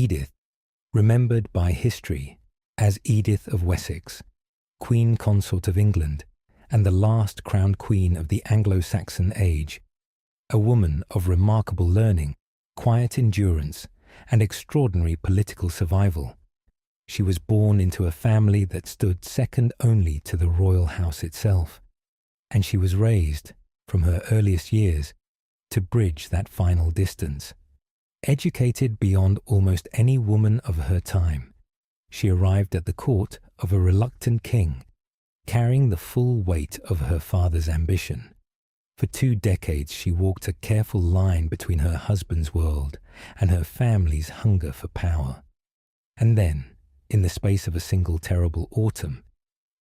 Edith, remembered by history as Edith of Wessex, Queen Consort of England and the last crowned queen of the Anglo-Saxon age, a woman of remarkable learning, quiet endurance, and extraordinary political survival. She was born into a family that stood second only to the royal house itself, and she was raised, from her earliest years, to bridge that final distance. Educated beyond almost any woman of her time, she arrived at the court of a reluctant king, carrying the full weight of her father's ambition. For 2 decades she walked a careful line between her husband's world and her family's hunger for power. And then, in the space of a single terrible autumn,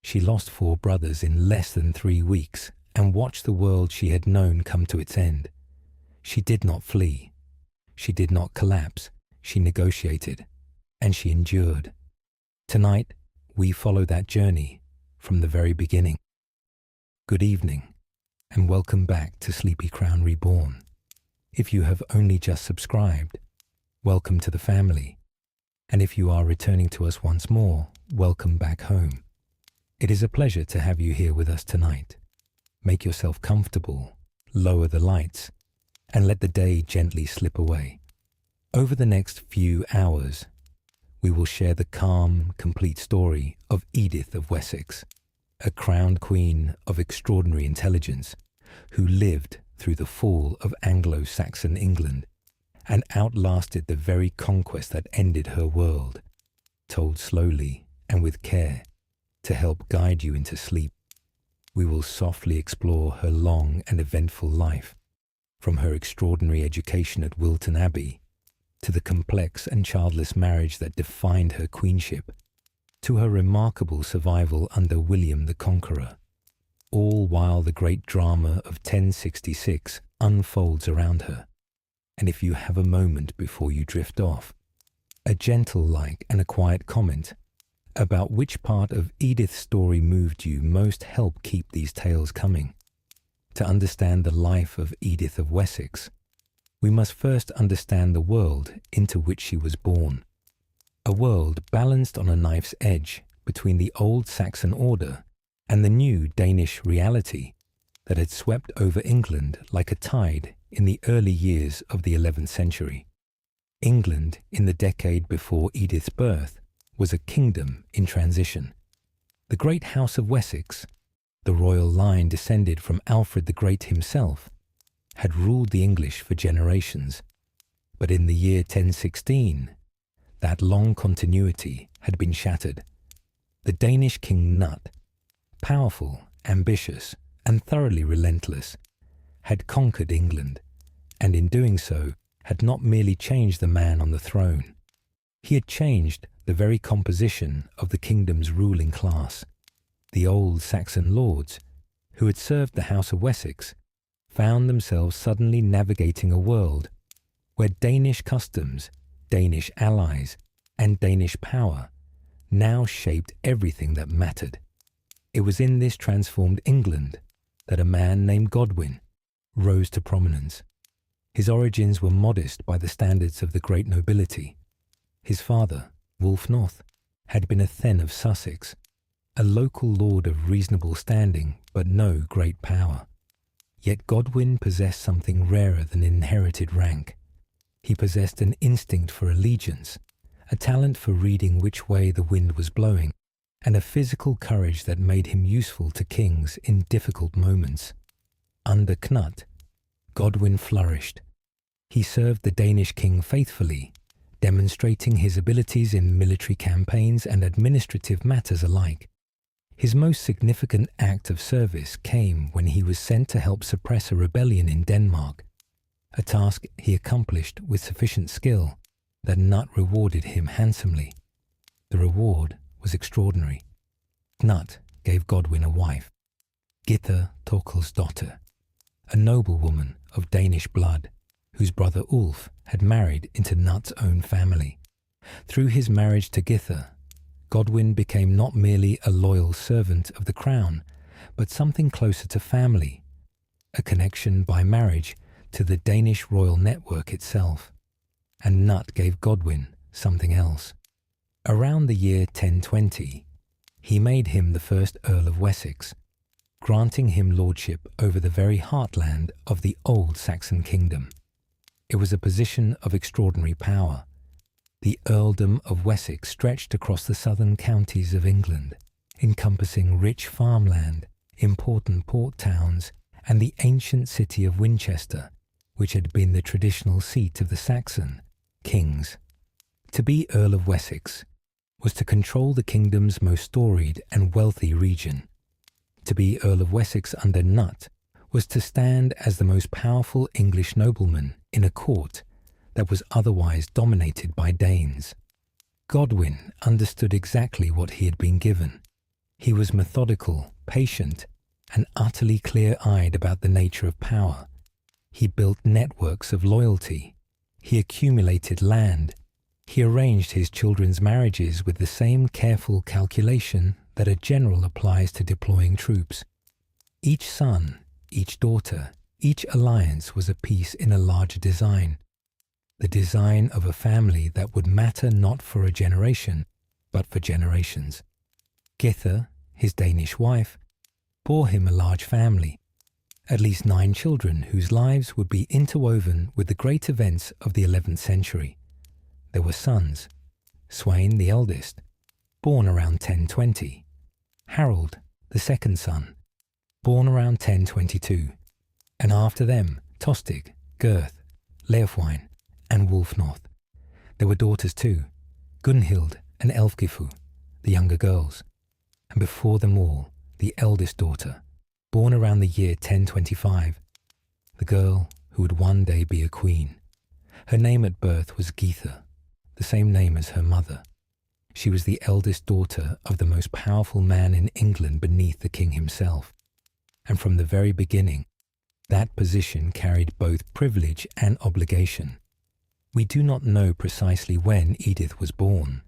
she lost 4 brothers in less than 3 weeks and watched the world she had known come to its end. She did not flee. She did not collapse. She negotiated, and she endured. Tonight, we follow that journey from the very beginning. Good evening, and welcome back to Sleepy Crown Reborn. If you have only just subscribed, welcome to the family. And if you are returning to us once more, welcome back home. It is a pleasure to have you here with us tonight. Make yourself comfortable, lower the lights, and let the day gently slip away. Over the next few hours, we will share the calm, complete story of Edith of Wessex, a crowned queen of extraordinary intelligence who lived through the fall of Anglo-Saxon England and outlasted the very conquest that ended her world, told slowly and with care to help guide you into sleep. We will softly explore her long and eventful life, from her extraordinary education at Wilton Abbey, to the complex and childless marriage that defined her queenship, to her remarkable survival under William the Conqueror, all while the great drama of 1066 unfolds around her. And if you have a moment before you drift off, a gentle like and a quiet comment about which part of Edith's story moved you most help keep these tales coming. To understand the life of Edith of Wessex, we must first understand the world into which she was born. A world balanced on a knife's edge between the old Saxon order and the new Danish reality that had swept over England like a tide in the early years of the 11th century. England, in the decade before Edith's birth, was a kingdom in transition. The great House of Wessex, the royal line descended from Alfred the Great himself, had ruled the English for generations. But in the year 1016, that long continuity had been shattered. The Danish king Nut, powerful, ambitious, and thoroughly relentless, had conquered England, and in doing so had not merely changed the man on the throne. He had changed the very composition of the kingdom's ruling class. The old Saxon lords, who had served the House of Wessex, found themselves suddenly navigating a world where Danish customs, Danish allies, and Danish power now shaped everything that mattered. It was in this transformed England that a man named Godwin rose to prominence. His origins were modest by the standards of the great nobility. His father, Wulfnoth, had been a Thegn of Sussex, a local lord of reasonable standing but no great power. Yet Godwin possessed something rarer than inherited rank. He possessed an instinct for allegiance, a talent for reading which way the wind was blowing, and a physical courage that made him useful to kings in difficult moments. Under Knut, Godwin flourished. He served the Danish king faithfully, demonstrating his abilities in military campaigns and administrative matters alike. His most significant act of service came when he was sent to help suppress a rebellion in Denmark, a task he accomplished with sufficient skill that Knut rewarded him handsomely. The reward was extraordinary. Knut gave Godwin a wife, Githa Thorkel's daughter, a noblewoman of Danish blood, whose brother Ulf had married into Knut's own family. Through his marriage to Githa, Godwin became not merely a loyal servant of the crown, but something closer to family, a connection by marriage to the Danish royal network itself. And Knut gave Godwin something else. Around the year 1020, he made him the first Earl of Wessex, granting him lordship over the very heartland of the old Saxon kingdom. It was a position of extraordinary power. The earldom of Wessex stretched across the southern counties of England, encompassing rich farmland, important port towns, and the ancient city of Winchester, which had been the traditional seat of the Saxon kings. To be Earl of Wessex was to control the kingdom's most storied and wealthy region. To be Earl of Wessex under Nut was to stand as the most powerful English nobleman in a court that was otherwise dominated by Danes. Godwin understood exactly what he had been given. He was methodical, patient, and utterly clear-eyed about the nature of power. He built networks of loyalty. He accumulated land. He arranged his children's marriages with the same careful calculation that a general applies to deploying troops. Each son, each daughter, each alliance was a piece in a larger design, the design of a family that would matter not for a generation, but for generations. Githa, his Danish wife, bore him a large family, at least 9 children whose lives would be interwoven with the great events of the 11th century. There were sons: Sweyn, the eldest, born around 1020, Harold, the second son, born around 1022, and after them Tostig, Gurth, Leofwine, and Wulfnorth. There were daughters too, Gunhild and Elfgifu, the younger girls, and before them all, the eldest daughter, born around the year 1025, the girl who would one day be a queen. Her name at birth was Githa, the same name as her mother. She was the eldest daughter of the most powerful man in England beneath the king himself, and from the very beginning, that position carried both privilege and obligation. We do not know precisely when Edith was born.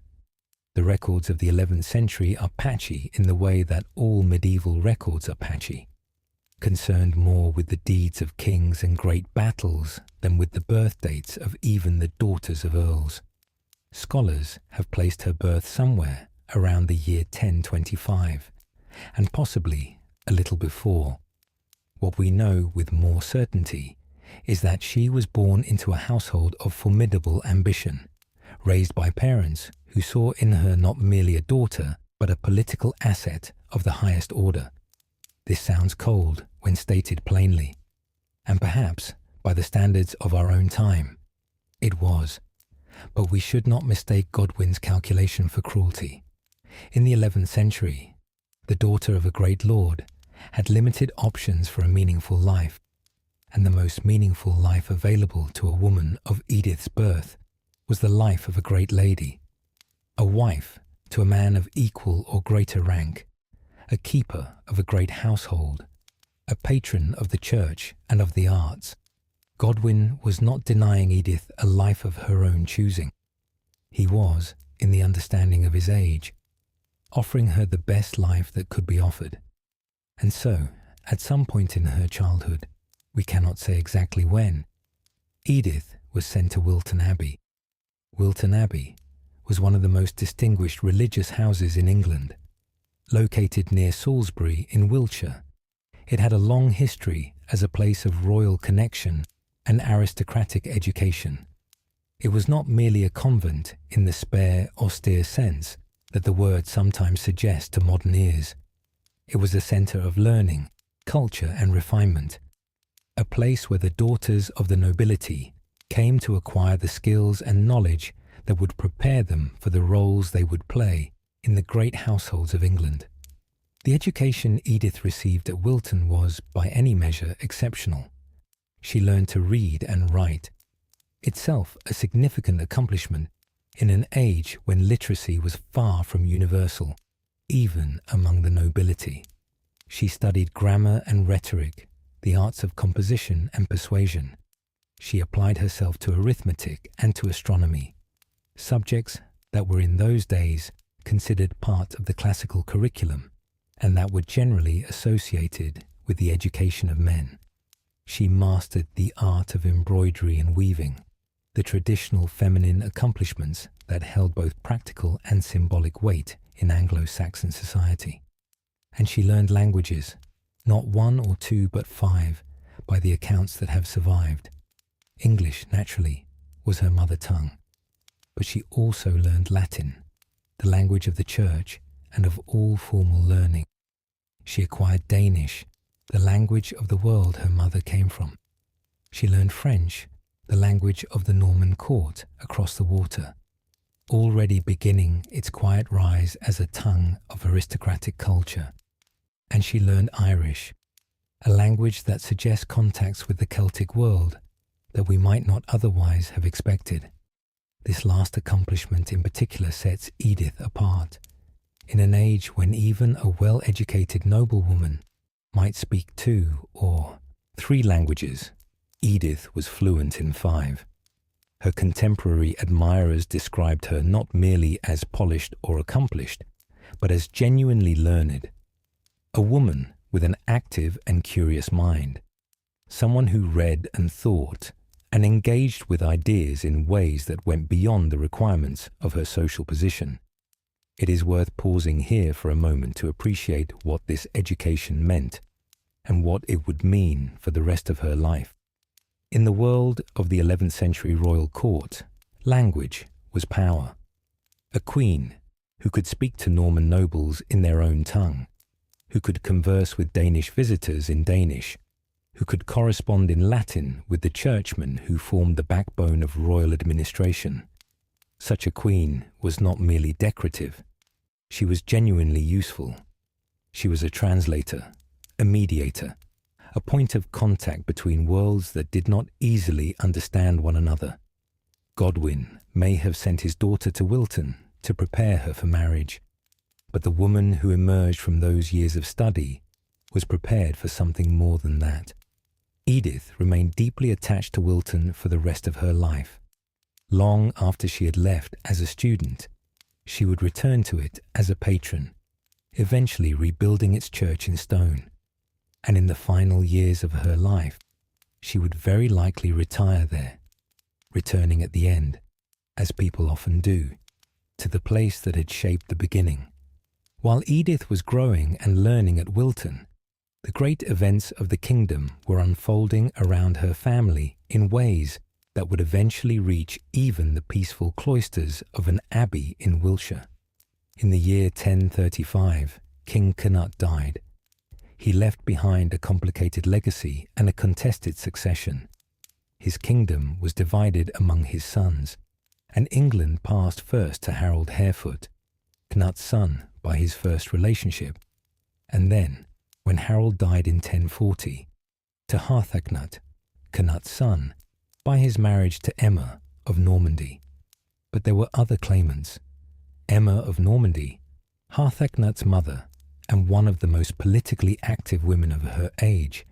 The records of the 11th century are patchy in the way that all medieval records are patchy, concerned more with the deeds of kings and great battles than with the birth dates of even the daughters of earls. Scholars have placed her birth somewhere around the year 1025, and possibly a little before. What we know with more certainty is that she was born into a household of formidable ambition, raised by parents who saw in her not merely a daughter, but a political asset of the highest order. This sounds cold when stated plainly, and perhaps, by the standards of our own time, it was. But we should not mistake Godwin's calculation for cruelty. In the 11th century, the daughter of a great lord had limited options for a meaningful life, and the most meaningful life available to a woman of Edith's birth was the life of a great lady, a wife to a man of equal or greater rank, a keeper of a great household, a patron of the church and of the arts. Godwin was not denying Edith a life of her own choosing. He was, in the understanding of his age, offering her the best life that could be offered. And so, at some point in her childhood, we cannot say exactly when, Edith was sent to Wilton Abbey. Wilton Abbey was one of the most distinguished religious houses in England. Located near Salisbury in Wiltshire, it had a long history as a place of royal connection and aristocratic education. It was not merely a convent in the spare, austere sense that the word sometimes suggests to modern ears. It was a centre of learning, culture and refinement, a place where the daughters of the nobility came to acquire the skills and knowledge that would prepare them for the roles they would play in the great households of England. The education Edith received at Wilton was, by any measure, exceptional. She learned to read and write, itself a significant accomplishment in an age when literacy was far from universal, even among the nobility. She studied grammar and rhetoric, the arts of composition and persuasion. She applied herself to arithmetic and to astronomy, subjects that were in those days considered part of the classical curriculum and that were generally associated with the education of men. She mastered the art of embroidery and weaving, the traditional feminine accomplishments that held both practical and symbolic weight in Anglo-Saxon society. And she learned languages, not one or two but 5, by the accounts that have survived. English, naturally, was her mother tongue, but she also learned Latin, the language of the church and of all formal learning. She acquired Danish, the language of the world her mother came from. She learned French, the language of the Norman court across the water, already beginning its quiet rise as a tongue of aristocratic culture. And she learned Irish, a language that suggests contacts with the Celtic world that we might not otherwise have expected. This last accomplishment in particular sets Edith apart, in an age when even a well-educated noblewoman might speak 2 or 3 languages. Edith was fluent in 5. Her contemporary admirers described her not merely as polished or accomplished, but as genuinely learned. A woman with an active and curious mind, someone who read and thought and engaged with ideas in ways that went beyond the requirements of her social position. It is worth pausing here for a moment to appreciate what this education meant and what it would mean for the rest of her life. In the world of the 11th century royal court, language was power. A queen who could speak to Norman nobles in their own tongue, who could converse with Danish visitors in Danish, who could correspond in Latin with the churchmen who formed the backbone of royal administration. Such a queen was not merely decorative. She was genuinely useful. She was a translator, a mediator, a point of contact between worlds that did not easily understand one another. Godwin may have sent his daughter to Wilton to prepare her for marriage, but the woman who emerged from those years of study was prepared for something more than that. Edith remained deeply attached to Wilton for the rest of her life. Long after she had left as a student, she would return to it as a patron, eventually rebuilding its church in stone. And in the final years of her life, she would very likely retire there, returning at the end, as people often do, to the place that had shaped the beginning. While Edith was growing and learning at Wilton, the great events of the kingdom were unfolding around her family in ways that would eventually reach even the peaceful cloisters of an abbey in Wiltshire. In the year 1035, King Cnut died. He left behind a complicated legacy and a contested succession. His kingdom was divided among his sons, and England passed first to Harold Harefoot, Cnut's son by his first relationship, and then, when Harold died in 1040, to Harthacnut, Cnut's son, by his marriage to Emma of Normandy. But there were other claimants. Emma of Normandy, Harthacnut's mother, and one of the most politically active women of her age,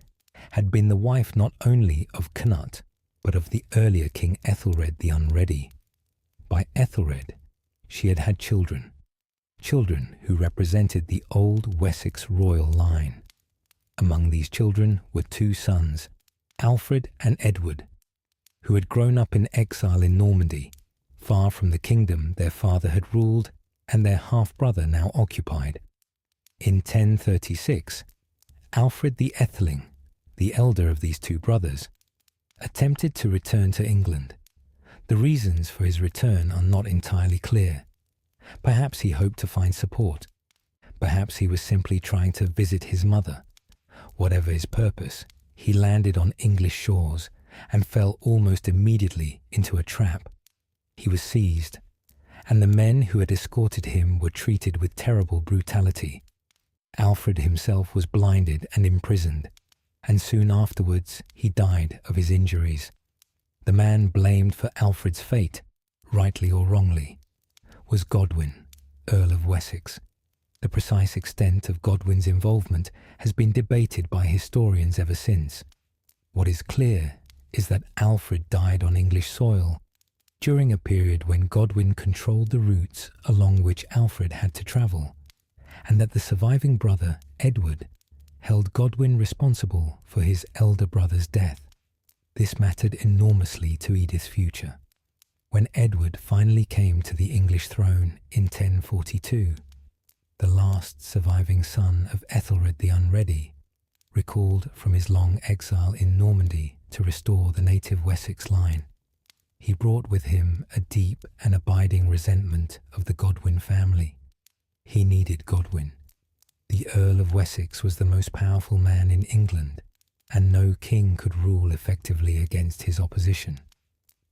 had been the wife not only of Cnut, but of the earlier King Ethelred the Unready. By Ethelred, she had had children who represented the old Wessex royal line. Among these children were 2 sons, Alfred and Edward, who had grown up in exile in Normandy, far from the kingdom their father had ruled and their half-brother now occupied. In 1036, Alfred the Etheling, the elder of these 2 brothers, attempted to return to England. The reasons for his return are not entirely clear. Perhaps he hoped to find support. Perhaps he was simply trying to visit his mother. Whatever his purpose, he landed on English shores and fell almost immediately into a trap. He was seized, and the men who had escorted him were treated with terrible brutality. Alfred himself was blinded and imprisoned, and soon afterwards he died of his injuries. The man blamed for Alfred's fate, rightly or wrongly, was Godwin, Earl of Wessex. The precise extent of Godwin's involvement has been debated by historians ever since. What is clear is that Alfred died on English soil during a period when Godwin controlled the routes along which Alfred had to travel, and that the surviving brother, Edward, held Godwin responsible for his elder brother's death. This mattered enormously to Edith's future. When Edward finally came to the English throne in 1042, the last surviving son of Ethelred the Unready, recalled from his long exile in Normandy to restore the native Wessex line, he brought with him a deep and abiding resentment of the Godwin family. He needed Godwin. The Earl of Wessex was the most powerful man in England, and no king could rule effectively against his opposition.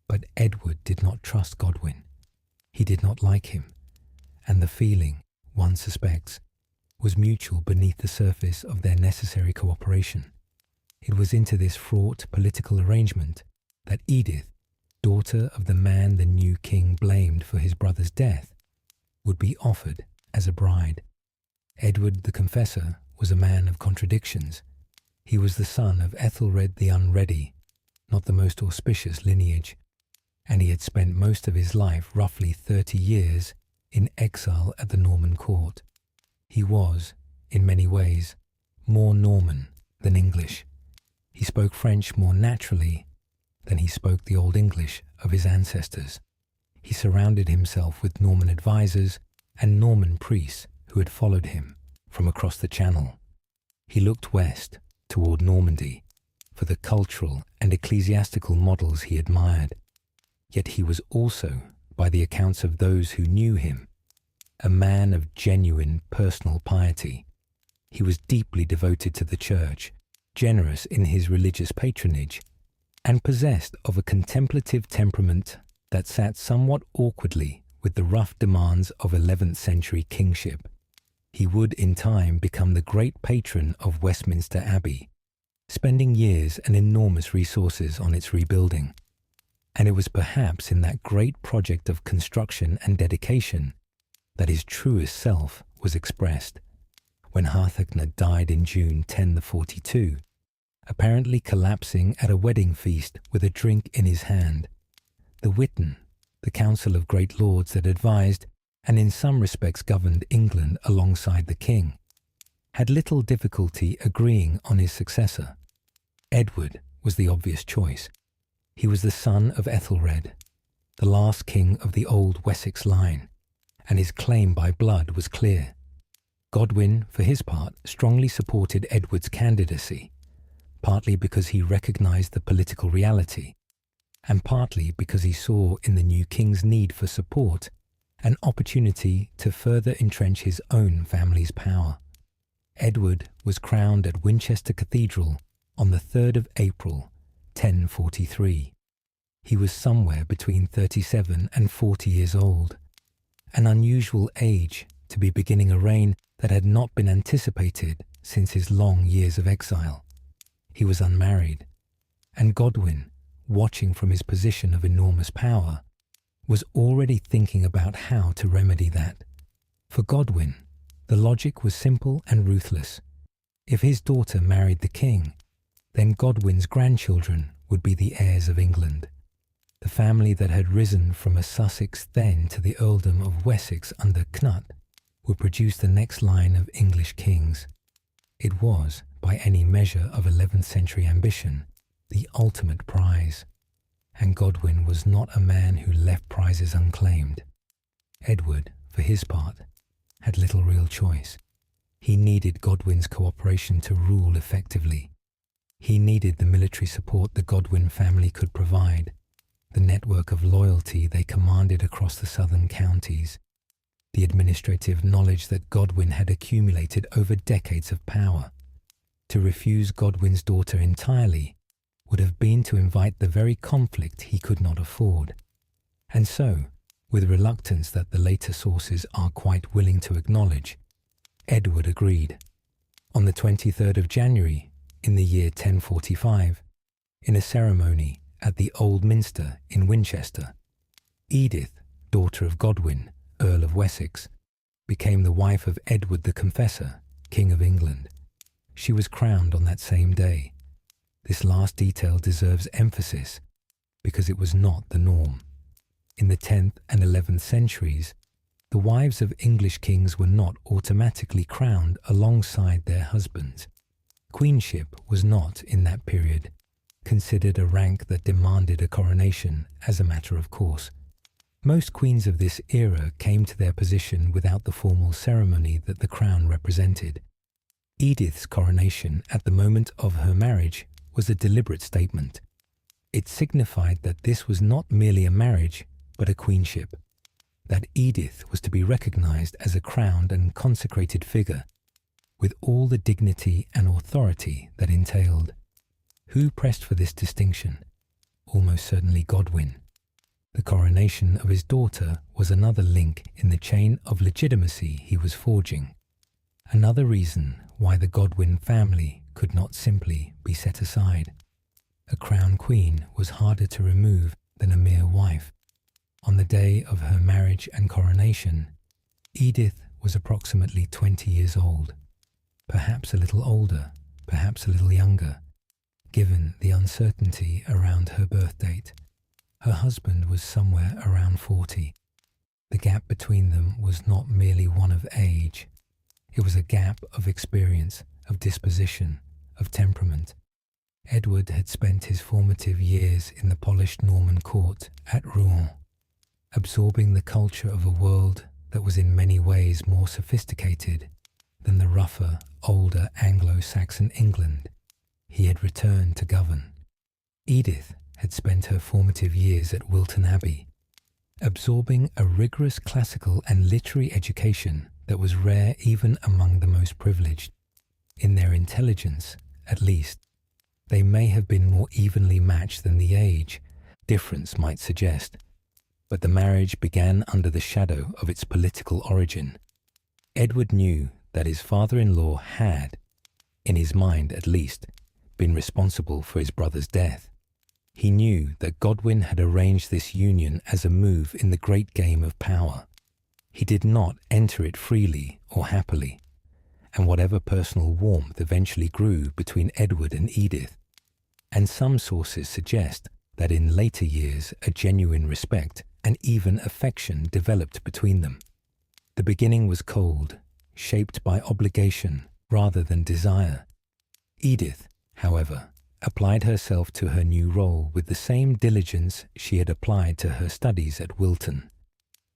But Edward did not trust Godwin. He did not like him, and the feeling, one suspects, was mutual beneath the surface of their necessary cooperation. It was into this fraught political arrangement that Edith, daughter of the man the new king blamed for his brother's death, would be offered as a bride. Edward the Confessor was a man of contradictions. He was the son of Ethelred the Unready, not the most auspicious lineage, and he had spent most of his life, roughly 30 years, in exile at the Norman court. He was, in many ways, more Norman than English. He spoke French more naturally than he spoke the Old English of his ancestors. He surrounded himself with Norman advisors and Norman priests who had followed him from across the Channel. He looked west, toward Normandy, for the cultural and ecclesiastical models he admired. Yet he was also, by the accounts of those who knew him, a man of genuine personal piety. He was deeply devoted to the church, generous in his religious patronage, and possessed of a contemplative temperament that sat somewhat awkwardly with the rough demands of 11th century kingship. He would in time become the great patron of Westminster Abbey, spending years and enormous resources on its rebuilding. And it was perhaps in that great project of construction and dedication that his truest self was expressed. When Harthacnut died in June 1042, apparently collapsing at a wedding feast with a drink in his hand, the Witan, the council of great lords that advised and in some respects governed England alongside the king, had little difficulty agreeing on his successor. Edward was the obvious choice. He was the son of Ethelred, the last king of the old Wessex line, and his claim by blood was clear. Godwin, for his part, strongly supported Edward's candidacy, partly because he recognized the political reality, and partly because he saw in the new king's need for support an opportunity to further entrench his own family's power. Edward was crowned at Winchester Cathedral on the 3rd of April, 1043. He was somewhere between 37 and 40 years old, an unusual age to be beginning a reign that had not been anticipated since his long years of exile. He was unmarried, and Godwin, watching from his position of enormous power, was already thinking about how to remedy that. For Godwin, the logic was simple and ruthless. If his daughter married the king, then Godwin's grandchildren would be the heirs of England. The family that had risen from a Sussex then to the earldom of Wessex under Cnut would produce the next line of English kings. It was, by any measure of 11th century ambition, the ultimate prize. And Godwin was not a man who left prizes unclaimed. Edward, for his part, had little real choice. He needed Godwin's cooperation to rule effectively. He needed the military support the Godwin family could provide, the network of loyalty they commanded across the southern counties, the administrative knowledge that Godwin had accumulated over decades of power. To refuse Godwin's daughter entirely would have been to invite the very conflict he could not afford. And so, with reluctance that the later sources are quite willing to acknowledge, Edward agreed. On the 23rd of January, in the year 1045, in a ceremony at the Old Minster in Winchester, Edith, daughter of Godwin, Earl of Wessex, became the wife of Edward the Confessor, King of England. She was crowned on that same day. This last detail deserves emphasis because it was not the norm. In the 10th and 11th centuries, the wives of English kings were not automatically crowned alongside their husbands. Queenship was not, in that period, considered a rank that demanded a coronation as a matter of course. Most queens of this era came to their position without the formal ceremony that the crown represented. Edith's coronation at the moment of her marriage was a deliberate statement. It signified that this was not merely a marriage, but a queenship, that Edith was to be recognized as a crowned and consecrated figure, with all the dignity and authority that entailed. Who pressed for this distinction? Almost certainly Godwin. The coronation of his daughter was another link in the chain of legitimacy he was forging, another reason why the Godwin family could not simply be set aside. A crown queen was harder to remove than a mere wife. On the day of her marriage and coronation, Edith was approximately 20 years old, perhaps a little older, perhaps a little younger, given the uncertainty around her birth date. Her husband was somewhere around 40. The gap between them was not merely one of age. It was a gap of experience, of disposition, of temperament. Edward had spent his formative years in the polished Norman court at Rouen, absorbing the culture of a world that was in many ways more sophisticated than the rougher, older Anglo-Saxon England he had returned to govern. Edith had spent her formative years at Wilton Abbey, absorbing a rigorous classical and literary education that was rare even among the most privileged. In their intelligence, at least, they may have been more evenly matched than the age difference might suggest, but the marriage began under the shadow of its political origin. Edward knew that his father-in-law had, in his mind at least, been responsible for his brother's death. He knew that Godwin had arranged this union as a move in the great game of power. He did not enter it freely or happily, and whatever personal warmth eventually grew between Edward and Edith, and some sources suggest that in later years a genuine respect and even affection developed between them. The beginning was cold, shaped by obligation rather than desire. Edith, however, applied herself to her new role with the same diligence she had applied to her studies at Wilton.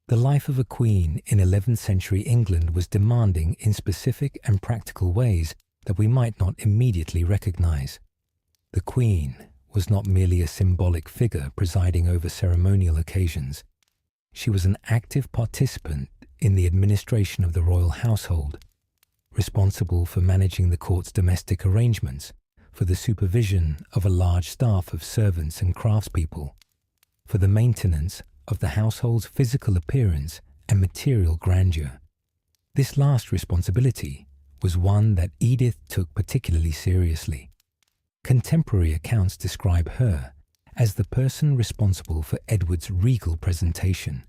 The life of a queen in 11th century England was demanding in specific and practical ways that we might not immediately recognize. The queen was not merely a symbolic figure presiding over ceremonial occasions. She was an active participant in the administration of the royal household, responsible for managing the court's domestic arrangements, for the supervision of a large staff of servants and craftspeople, for the maintenance of the household's physical appearance and material grandeur. This last responsibility was one that Edith took particularly seriously. Contemporary accounts describe her as the person responsible for Edward's regal presentation,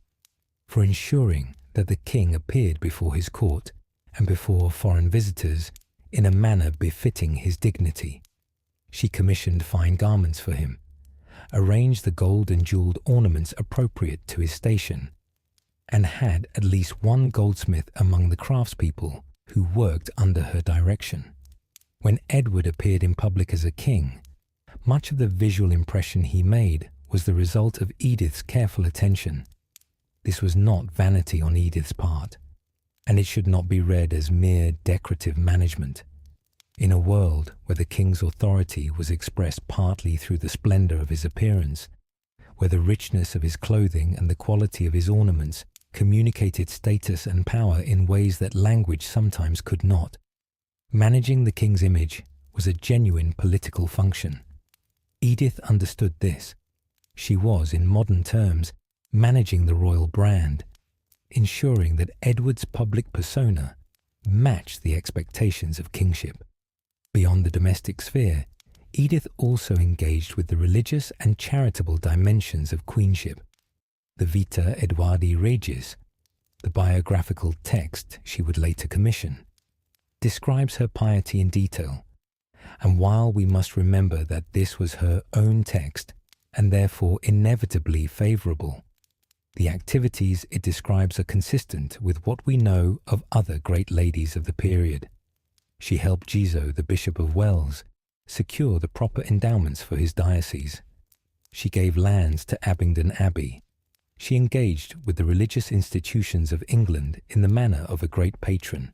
for ensuring that the king appeared before his court and before foreign visitors in a manner befitting his dignity. She commissioned fine garments for him, arranged the gold and jewelled ornaments appropriate to his station, and had at least one goldsmith among the craftspeople who worked under her direction. When Edward appeared in public as a king, much of the visual impression he made was the result of Edith's careful attention. This was not vanity on Edith's part, and it should not be read as mere decorative management. In a world where the king's authority was expressed partly through the splendor of his appearance, where the richness of his clothing and the quality of his ornaments communicated status and power in ways that language sometimes could not, managing the king's image was a genuine political function. Edith understood this. She was, in modern terms, managing the royal brand, ensuring that Edward's public persona matched the expectations of kingship. Beyond the domestic sphere, Edith also engaged with the religious and charitable dimensions of queenship. The Vita Edwardi Regis, the biographical text she would later commission, describes her piety in detail, and while we must remember that this was her own text and therefore inevitably favourable, the activities it describes are consistent with what we know of other great ladies of the period. She helped Giso, the Bishop of Wells, secure the proper endowments for his diocese. She gave lands to Abingdon Abbey, She engaged with the religious institutions of England in the manner of a great patron,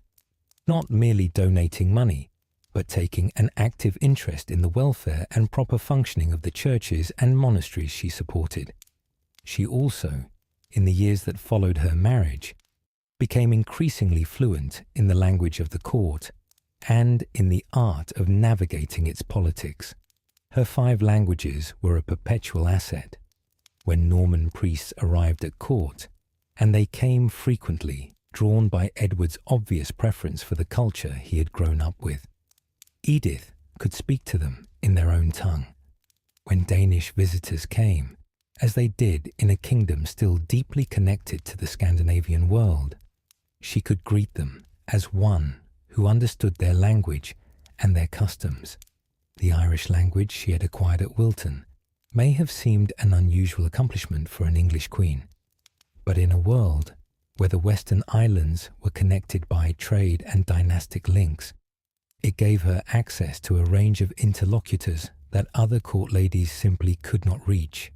not merely donating money, but taking an active interest in the welfare and proper functioning of the churches and monasteries she supported. She also, in the years that followed her marriage, became increasingly fluent in the language of the court and in the art of navigating its politics. Her 5 languages were a perpetual asset when Norman priests arrived at court, and they came frequently, drawn by Edward's obvious preference for the culture he had grown up with. Edith could speak to them in their own tongue. When Danish visitors came, as they did in a kingdom still deeply connected to the Scandinavian world, she could greet them as one who understood their language and their customs. The Irish language she had acquired at Wilton may have seemed an unusual accomplishment for an English queen, but in a world where the Western Islands were connected by trade and dynastic links, it gave her access to a range of interlocutors that other court ladies simply could not reach.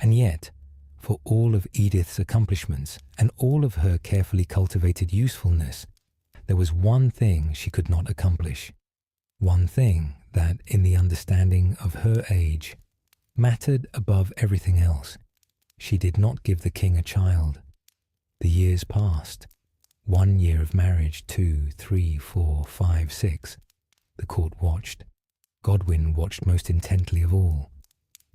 And yet, for all of Edith's accomplishments and all of her carefully cultivated usefulness, there was one thing she could not accomplish, one thing that, in the understanding of her age, mattered above everything else. She did not give the king a child. The years passed. 1 year of marriage, 2, 3, 4, 5, 6. The court watched. Godwin watched most intently of all.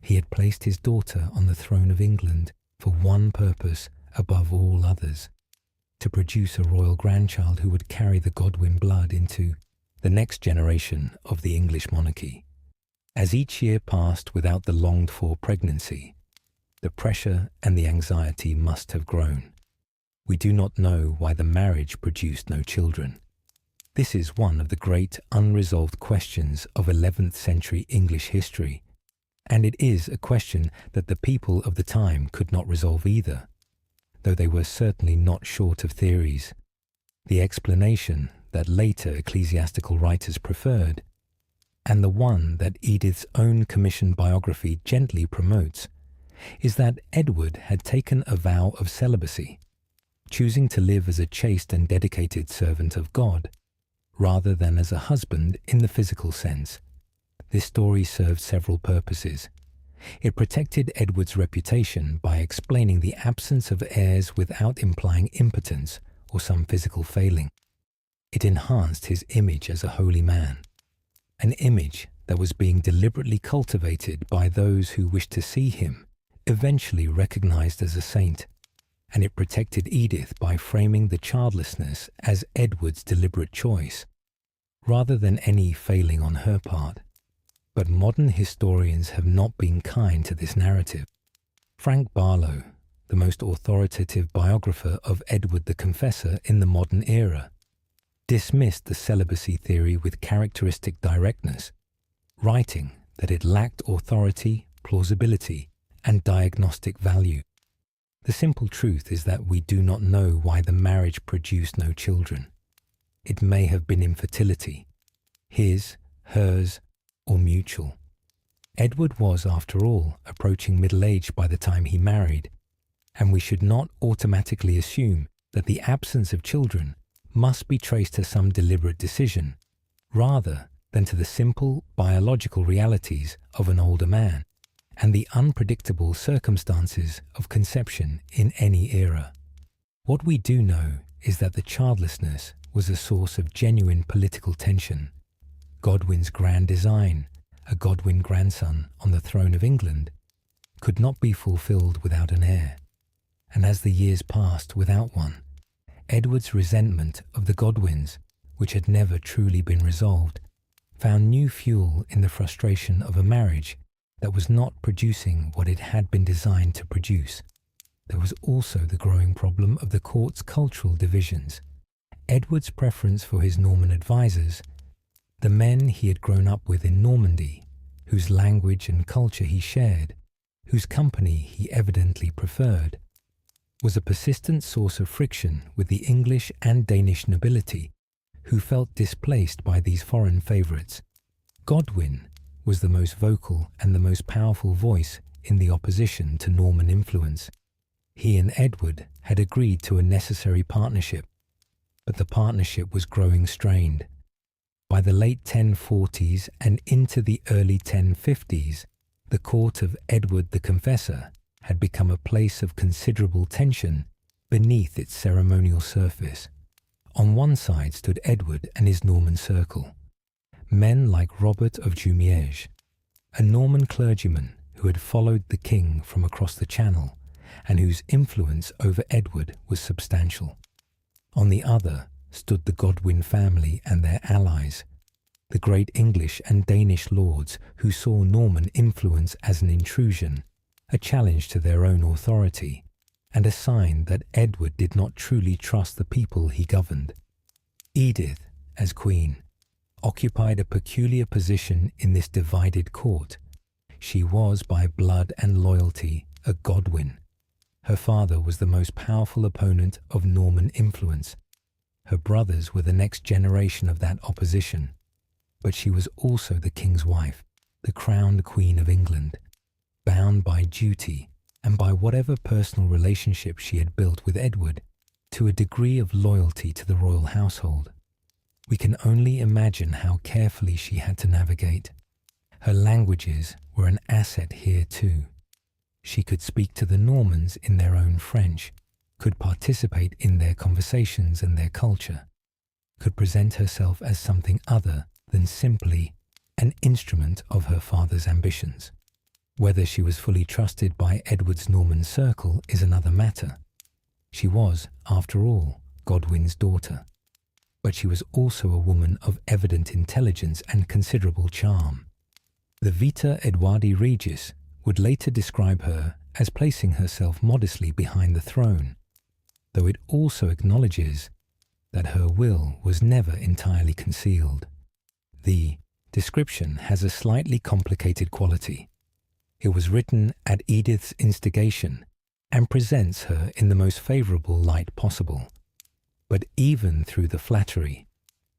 He had placed his daughter on the throne of England for one purpose above all others, to produce a royal grandchild who would carry the Godwin blood into the next generation of the English monarchy. As each year passed without the longed-for pregnancy, the pressure and the anxiety must have grown. We do not know why the marriage produced no children. This is one of the great unresolved questions of 11th century English history, and it is a question that the people of the time could not resolve either, though they were certainly not short of theories. The explanation that later ecclesiastical writers preferred, and the one that Edith's own commissioned biography gently promotes, is that Edward had taken a vow of celibacy, choosing to live as a chaste and dedicated servant of God, rather than as a husband in the physical sense. This story served several purposes. It protected Edward's reputation by explaining the absence of heirs without implying impotence or some physical failing. It enhanced his image as a holy man, an image that was being deliberately cultivated by those who wished to see him eventually recognized as a saint, and it protected Edith by framing the childlessness as Edward's deliberate choice, rather than any failing on her part. But modern historians have not been kind to this narrative. Frank Barlow, the most authoritative biographer of Edward the Confessor in the modern era, dismissed the celibacy theory with characteristic directness, writing that it lacked authority, plausibility, and diagnostic value. The simple truth is that we do not know why the marriage produced no children. It may have been infertility, his, hers, or mutual. Edward was, after all, approaching middle age by the time he married, and we should not automatically assume that the absence of children must be traced to some deliberate decision, rather than to the simple biological realities of an older man and the unpredictable circumstances of conception in any era. What we do know is that the childlessness was a source of genuine political tension. Godwin's grand design, a Godwin grandson on the throne of England, could not be fulfilled without an heir, and as the years passed without one, Edward's resentment of the Godwins, which had never truly been resolved, found new fuel in the frustration of a marriage that was not producing what it had been designed to produce. There was also the growing problem of the court's cultural divisions. Edward's preference for his Norman advisors, the men he had grown up with in Normandy, whose language and culture he shared, whose company he evidently preferred, was a persistent source of friction with the English and Danish nobility, who felt displaced by these foreign favourites. Godwin was the most vocal and the most powerful voice in the opposition to Norman influence. He and Edward had agreed to a necessary partnership, but the partnership was growing strained. By the late 1040s and into the early 1050s, the court of Edward the Confessor had become a place of considerable tension beneath its ceremonial surface. On one side stood Edward and his Norman circle, men like Robert of Jumièges, a Norman clergyman who had followed the king from across the Channel and whose influence over Edward was substantial. On the other stood the Godwin family and their allies, the great English and Danish lords who saw Norman influence as an intrusion, a challenge to their own authority, and a sign that Edward did not truly trust the people he governed. Edith, as queen, occupied a peculiar position in this divided court. She was by blood and loyalty a Godwin. Her father was the most powerful opponent of Norman influence. Her brothers were the next generation of that opposition. But she was also the king's wife, the crowned queen of England, bound by duty and by whatever personal relationship she had built with Edward to a degree of loyalty to the royal household. We can only imagine how carefully she had to navigate. Her languages were an asset here too. She could speak to the Normans in their own French, could participate in their conversations and their culture, could present herself as something other than simply an instrument of her father's ambitions. Whether she was fully trusted by Edward's Norman circle is another matter. She was, after all, Godwin's daughter. But she was also a woman of evident intelligence and considerable charm. The Vita Edwardi Regis would later describe her as placing herself modestly behind the throne, though it also acknowledges that her will was never entirely concealed. The description has a slightly complicated quality. It was written at Edith's instigation and presents her in the most favourable light possible. But even through the flattery,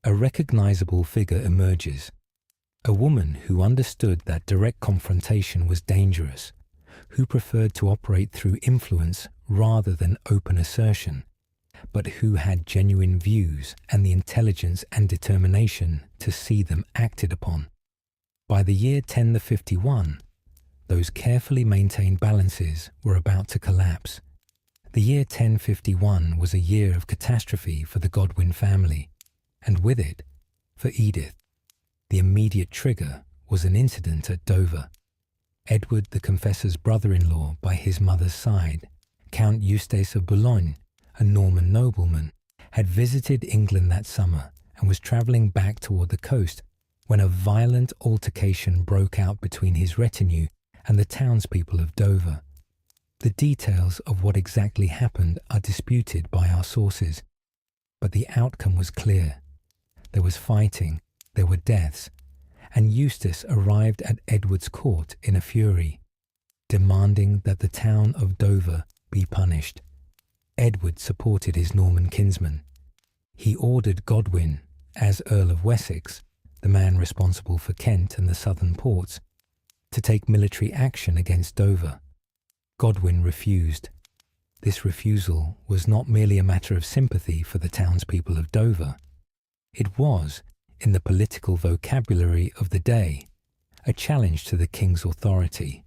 a recognizable figure emerges, a woman who understood that direct confrontation was dangerous, who preferred to operate through influence rather than open assertion, but who had genuine views and the intelligence and determination to see them acted upon. By the year 1051, those carefully maintained balances were about to collapse. The year 1051 was a year of catastrophe for the Godwin family, and with it, for Edith. The immediate trigger was an incident at Dover. Edward the Confessor's brother-in-law by his mother's side, Count Eustace of Boulogne, a Norman nobleman, had visited England that summer and was travelling back toward the coast when a violent altercation broke out between his retinue and the townspeople of Dover. The details of what exactly happened are disputed by our sources, but the outcome was clear. There was fighting, there were deaths, and Eustace arrived at Edward's court in a fury, demanding that the town of Dover be punished. Edward supported his Norman kinsman. He ordered Godwin, as Earl of Wessex, the man responsible for Kent and the southern ports, to take military action against Dover. Godwin refused. This refusal was not merely a matter of sympathy for the townspeople of Dover. It was, in the political vocabulary of the day, a challenge to the king's authority,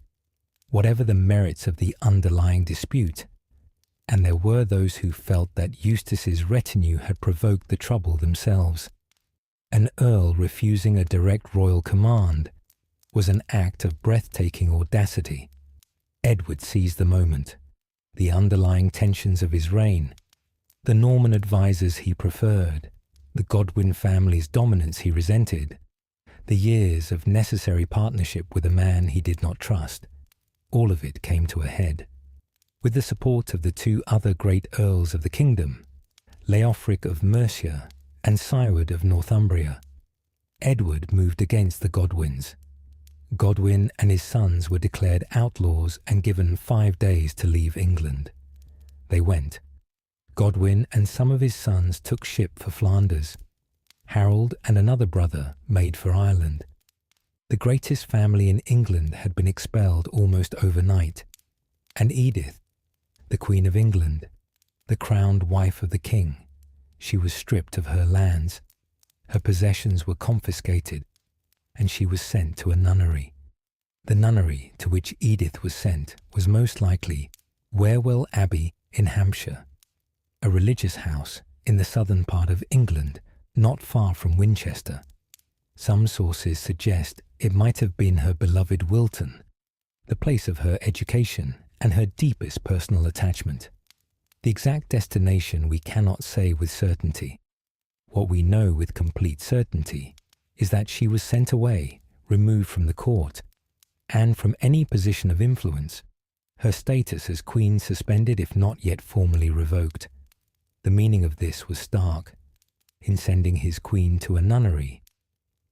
whatever the merits of the underlying dispute, and there were those who felt that Eustace's retinue had provoked the trouble themselves. An earl refusing a direct royal command was an act of breathtaking audacity. Edward seized the moment, the underlying tensions of his reign, the Norman advisers he preferred, the Godwin family's dominance he resented, the years of necessary partnership with a man he did not trust. All of it came to a head. With the support of the two other great earls of the kingdom, Leofric of Mercia and Siward of Northumbria, Edward moved against the Godwins. Godwin and his sons were declared outlaws and given 5 days to leave England. They went. Godwin and some of his sons took ship for Flanders. Harold and another brother made for Ireland. The greatest family in England had been expelled almost overnight, and Edith, the Queen of England, the crowned wife of the king. She was stripped of her lands, her possessions were confiscated, and she was sent to a nunnery. The nunnery to which Edith was sent was most likely Wilton Abbey in Hampshire, a religious house in the southern part of England, not far from Winchester. Some sources suggest it might have been her beloved Wilton, the place of her education and her deepest personal attachment. The exact destination we cannot say with certainty. What we know with complete certainty is that she was sent away, removed from the court, and from any position of influence, her status as queen suspended if not yet formally revoked. The meaning of this was stark. In sending his queen to a nunnery,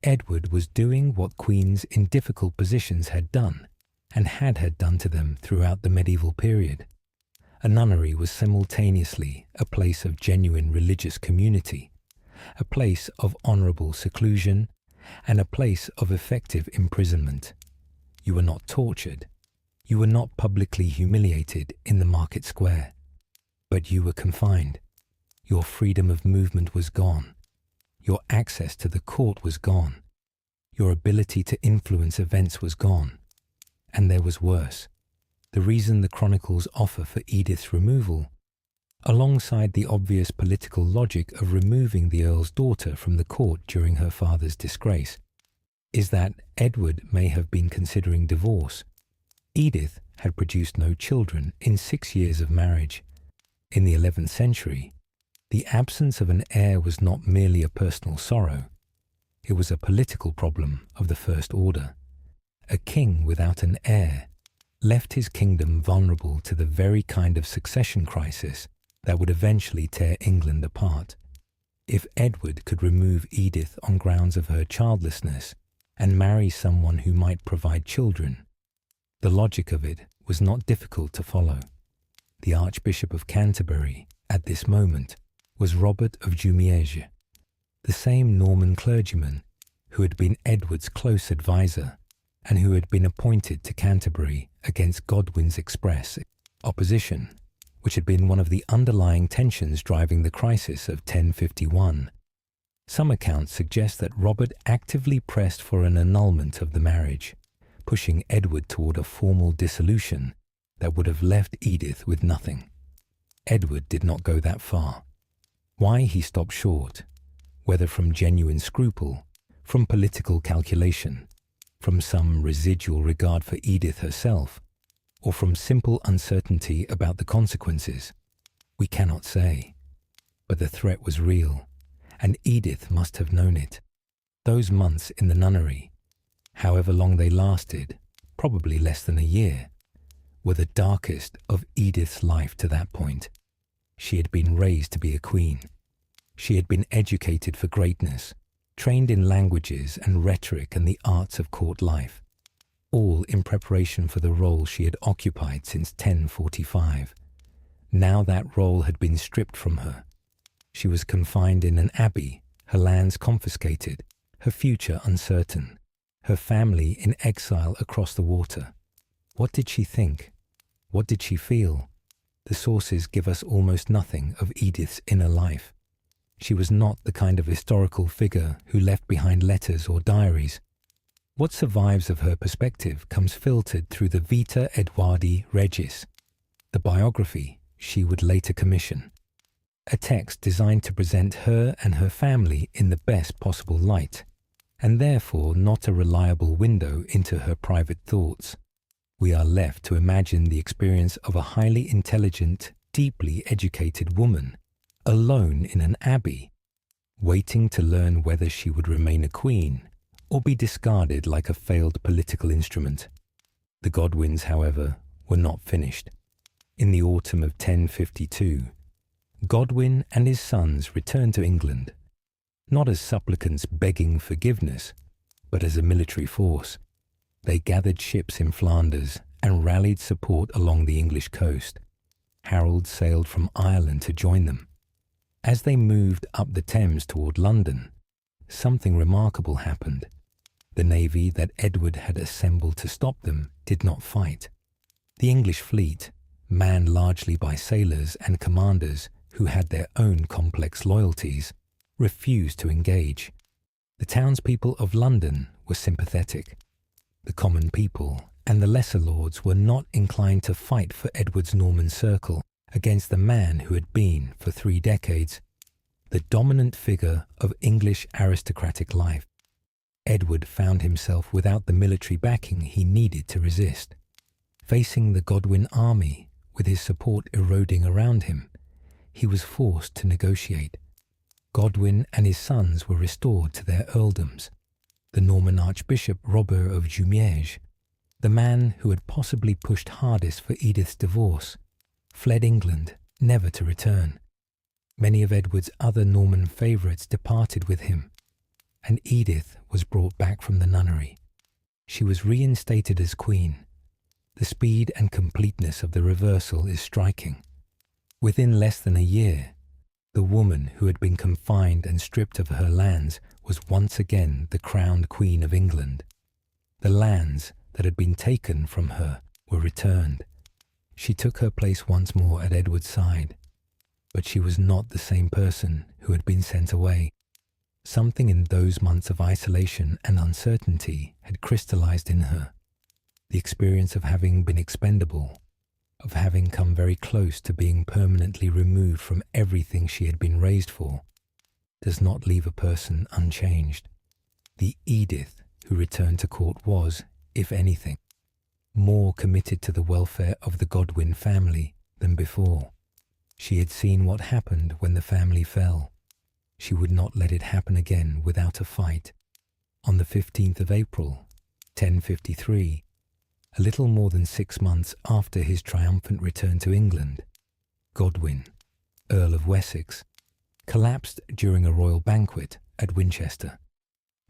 Edward was doing what queens in difficult positions had done, and had done to them throughout the medieval period. A nunnery was simultaneously a place of genuine religious community, a place of honourable seclusion, and a place of effective imprisonment. You were not tortured, you were not publicly humiliated in the market square, but you were confined. Your freedom of movement was gone. Your access to the court was gone. Your ability to influence events was gone. And there was worse. The reason the chronicles offer for Edith's removal, alongside the obvious political logic of removing the Earl's daughter from the court during her father's disgrace, is that Edward may have been considering divorce. Edith had produced no children in 6 years of marriage. In the 11th century, the absence of an heir was not merely a personal sorrow. It was a political problem of the first order. A king without an heir left his kingdom vulnerable to the very kind of succession crisis that would eventually tear England apart. If Edward could remove Edith on grounds of her childlessness and marry someone who might provide children, the logic of it was not difficult to follow. The Archbishop of Canterbury, at this moment, was Robert of Jumièges, the same Norman clergyman who had been Edward's close advisor and who had been appointed to Canterbury against Godwin's express opposition, which had been one of the underlying tensions driving the crisis of 1051. Some accounts suggest that Robert actively pressed for an annulment of the marriage, pushing Edward toward a formal dissolution that would have left Edith with nothing. Edward did not go that far. Why he stopped short, whether from genuine scruple, from political calculation, from some residual regard for Edith herself, or from simple uncertainty about the consequences, we cannot say. But the threat was real, and Edith must have known it. Those months in the nunnery, however long they lasted, probably less than a year, were the darkest of Edith's life to that point. She had been raised to be a queen. She had been educated for greatness, trained in languages and rhetoric and the arts of court life, all in preparation for the role she had occupied since 1045. Now that role had been stripped from her. She was confined in an abbey, her lands confiscated, her future uncertain, her family in exile across the water. What did she think? What did she feel? The sources give us almost nothing of Edith's inner life. She was not the kind of historical figure who left behind letters or diaries. What survives of her perspective comes filtered through the Vita Edwardi Regis, the biography she would later commission, a text designed to present her and her family in the best possible light, and therefore not a reliable window into her private thoughts. We are left to imagine the experience of a highly intelligent, deeply educated woman, alone in an abbey, waiting to learn whether she would remain a queen or be discarded like a failed political instrument. The Godwins, however, were not finished. In the autumn of 1052, Godwin and his sons returned to England, not as supplicants begging forgiveness, but as a military force. They gathered ships in Flanders and rallied support along the English coast. Harold sailed from Ireland to join them. As they moved up the Thames toward London, something remarkable happened. The navy that Edward had assembled to stop them did not fight. The English fleet, manned largely by sailors and commanders who had their own complex loyalties, refused to engage. The townspeople of London were sympathetic. The common people and the lesser lords were not inclined to fight for Edward's Norman circle against the man who had been, for 3 decades, the dominant figure of English aristocratic life. Edward found himself without the military backing he needed to resist. Facing the Godwin army, with his support eroding around him, he was forced to negotiate. Godwin and his sons were restored to their earldoms. The Norman Archbishop Robert of Jumièges, the man who had possibly pushed hardest for Edith's divorce, fled England, never to return. Many of Edward's other Norman favourites departed with him, and Edith was brought back from the nunnery. She was reinstated as queen. The speed and completeness of the reversal is striking. Within less than a year, the woman who had been confined and stripped of her lands was once again the crowned Queen of England. The lands that had been taken from her were returned. She took her place once more at Edward's side, but she was not the same person who had been sent away. Something in those months of isolation and uncertainty had crystallized in her. The experience of having been expendable, of having come very close to being permanently removed from everything she had been raised for, does not leave a person unchanged. The Edith who returned to court was, if anything, more committed to the welfare of the Godwin family than before. She had seen what happened when the family fell. She would not let it happen again without a fight. On the 15th of April, 1053, a little more than 6 months after his triumphant return to England, Godwin, Earl of Wessex, collapsed during a royal banquet at Winchester.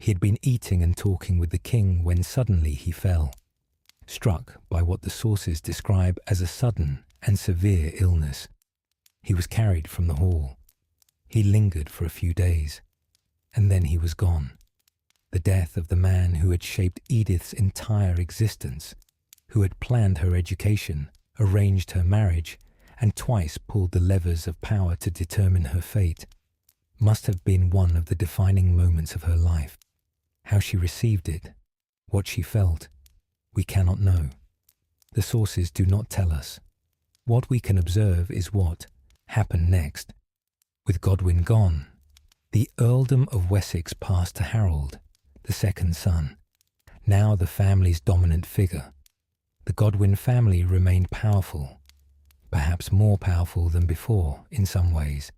He had been eating and talking with the king when suddenly he fell, struck by what the sources describe as a sudden and severe illness. He was carried from the hall. He lingered for a few days, and then he was gone. The death of the man who had shaped Edith's entire existence, who had planned her education, arranged her marriage, and twice pulled the levers of power to determine her fate, must have been one of the defining moments of her life. How she received it, what she felt, we cannot know. The sources do not tell us. What we can observe is what happened next. With Godwin gone, the earldom of Wessex passed to Harold, the second son, now the family's dominant figure. The Godwin family remained powerful, perhaps more powerful than before in some ways,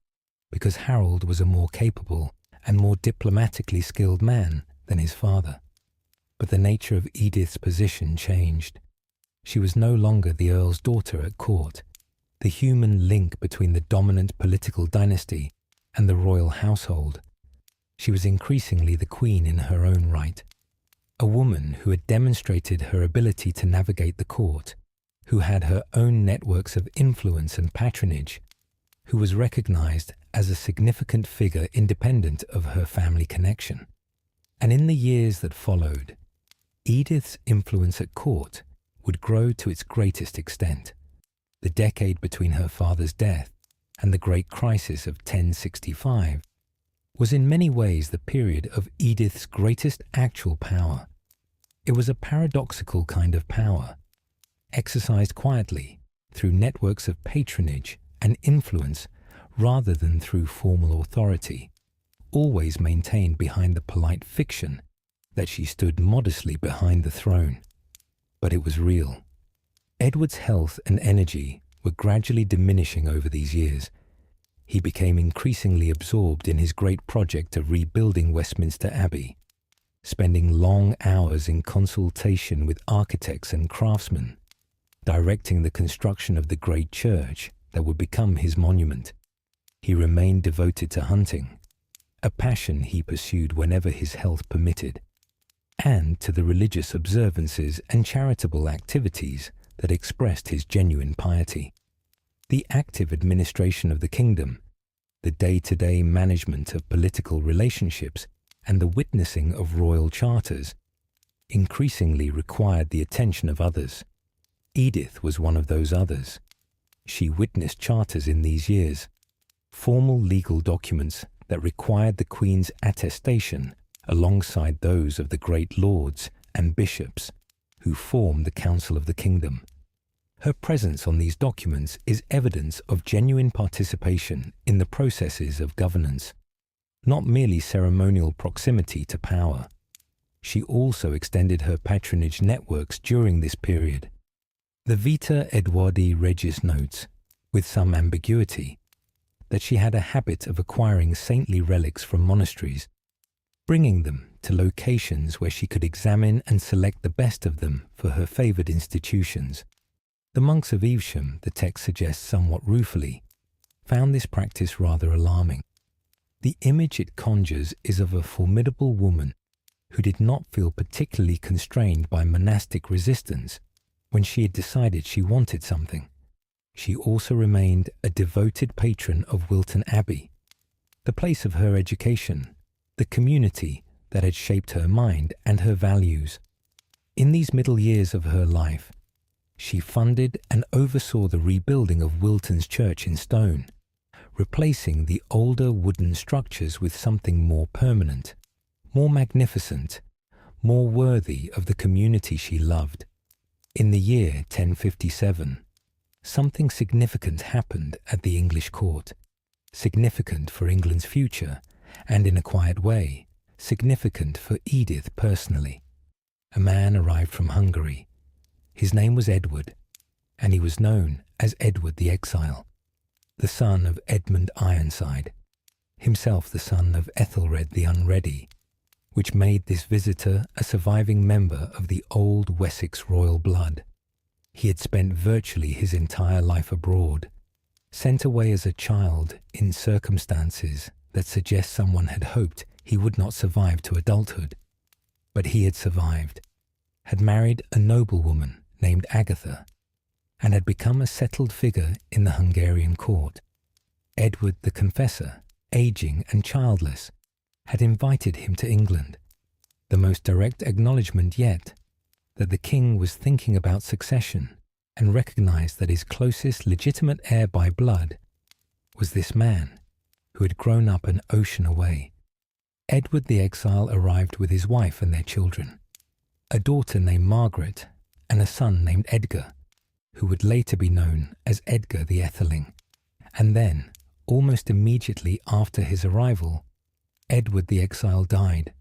because Harold was a more capable and more diplomatically skilled man than his father. But the nature of Edith's position changed. She was no longer the Earl's daughter at court, the human link between the dominant political dynasty and the royal household. She was increasingly the queen in her own right, a woman who had demonstrated her ability to navigate the court, who had her own networks of influence and patronage, who was recognized as a significant figure independent of her family connection. And in the years that followed, Edith's influence at court would grow to its greatest extent. The decade between her father's death and the great crisis of 1065 was in many ways the period of Edith's greatest actual power. It was a paradoxical kind of power, exercised quietly through networks of patronage and influence rather than through formal authority, always maintained behind the polite fiction that she stood modestly behind the throne. But it was real. Edward's health and energy were gradually diminishing over these years. He became increasingly absorbed in his great project of rebuilding Westminster Abbey, spending long hours in consultation with architects and craftsmen, directing the construction of the great church that would become his monument. He remained devoted to hunting, a passion he pursued whenever his health permitted, and to the religious observances and charitable activities that expressed his genuine piety. The active administration of the kingdom, the day-to-day management of political relationships, and the witnessing of royal charters increasingly required the attention of others. Edith was one of those others. She witnessed charters in these years, formal legal documents that required the Queen's attestation alongside those of the great lords and bishops who formed the Council of the Kingdom. Her presence on these documents is evidence of genuine participation in the processes of governance, not merely ceremonial proximity to power. She also extended her patronage networks during this period. The Vita Edwardi Regis notes, with some ambiguity, that she had a habit of acquiring saintly relics from monasteries, bringing them to locations where she could examine and select the best of them for her favoured institutions. The monks of Evesham, the text suggests somewhat ruefully, found this practice rather alarming. The image it conjures is of a formidable woman who did not feel particularly constrained by monastic resistance when she had decided she wanted something. She also remained a devoted patron of Wilton Abbey, the place of her education, the community that had shaped her mind and her values. In these middle years of her life, she funded and oversaw the rebuilding of Wilton's church in stone, replacing the older wooden structures with something more permanent, more magnificent, more worthy of the community she loved. In the year 1057, something significant happened at the English court, significant for England's future, and in a quiet way, significant for Edith personally. A man arrived from Hungary. His name was Edward, and he was known as Edward the Exile, the son of Edmund Ironside, himself the son of Ethelred the Unready, which made this visitor a surviving member of the old Wessex royal blood. He had spent virtually his entire life abroad, sent away as a child in circumstances that suggest someone had hoped he would not survive to adulthood. But he had survived, had married a noblewoman named Agatha, and had become a settled figure in the Hungarian court. Edward the Confessor, aging and childless, had invited him to England, the most direct acknowledgement yet that the king was thinking about succession and recognized that his closest legitimate heir by blood was this man who had grown up an ocean away. Edward the Exile arrived with his wife and their children, a daughter named Margaret and a son named Edgar, who would later be known as Edgar the Etheling. And then, almost immediately after his arrival, Edward the Exile died.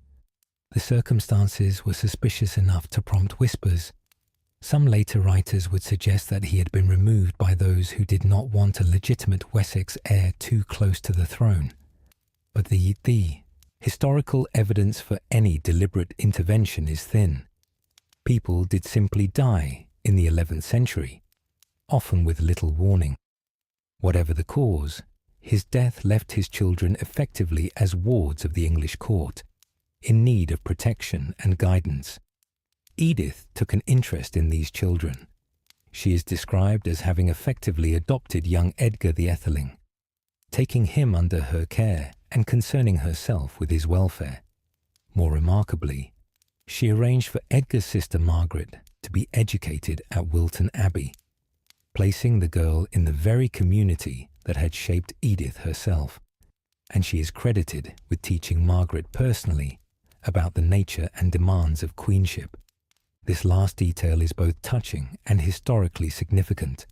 The circumstances were suspicious enough to prompt whispers. Some later writers would suggest that he had been removed by those who did not want a legitimate Wessex heir too close to the throne. But the historical evidence for any deliberate intervention is thin. People did simply die in the 11th century, often with little warning. Whatever the cause, his death left his children effectively as wards of the English court, in need of protection and guidance. Edith took an interest in these children. She is described as having effectively adopted young Edgar the Etheling, taking him under her care and concerning herself with his welfare. More remarkably, she arranged for Edgar's sister Margaret to be educated at Wilton Abbey, placing the girl in the very community that had shaped Edith herself, and she is credited with teaching Margaret personally about the nature and demands of queenship. This last detail is both touching and historically significant.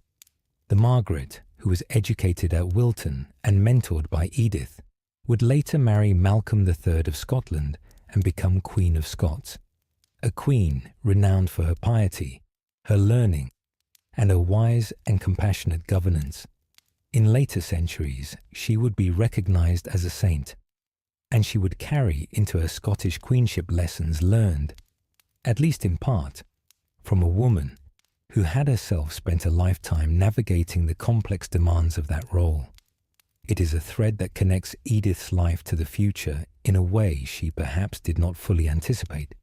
The Margaret, who was educated at Wilton and mentored by Edith, would later marry Malcolm III of Scotland and become Queen of Scots, a queen renowned for her piety, her learning, and her wise and compassionate governance. In later centuries, she would be recognized as a saint, and she would carry into her Scottish queenship lessons learned, at least in part, from a woman who had herself spent a lifetime navigating the complex demands of that role. It is a thread that connects Edith's life to the future in a way she perhaps did not fully anticipate.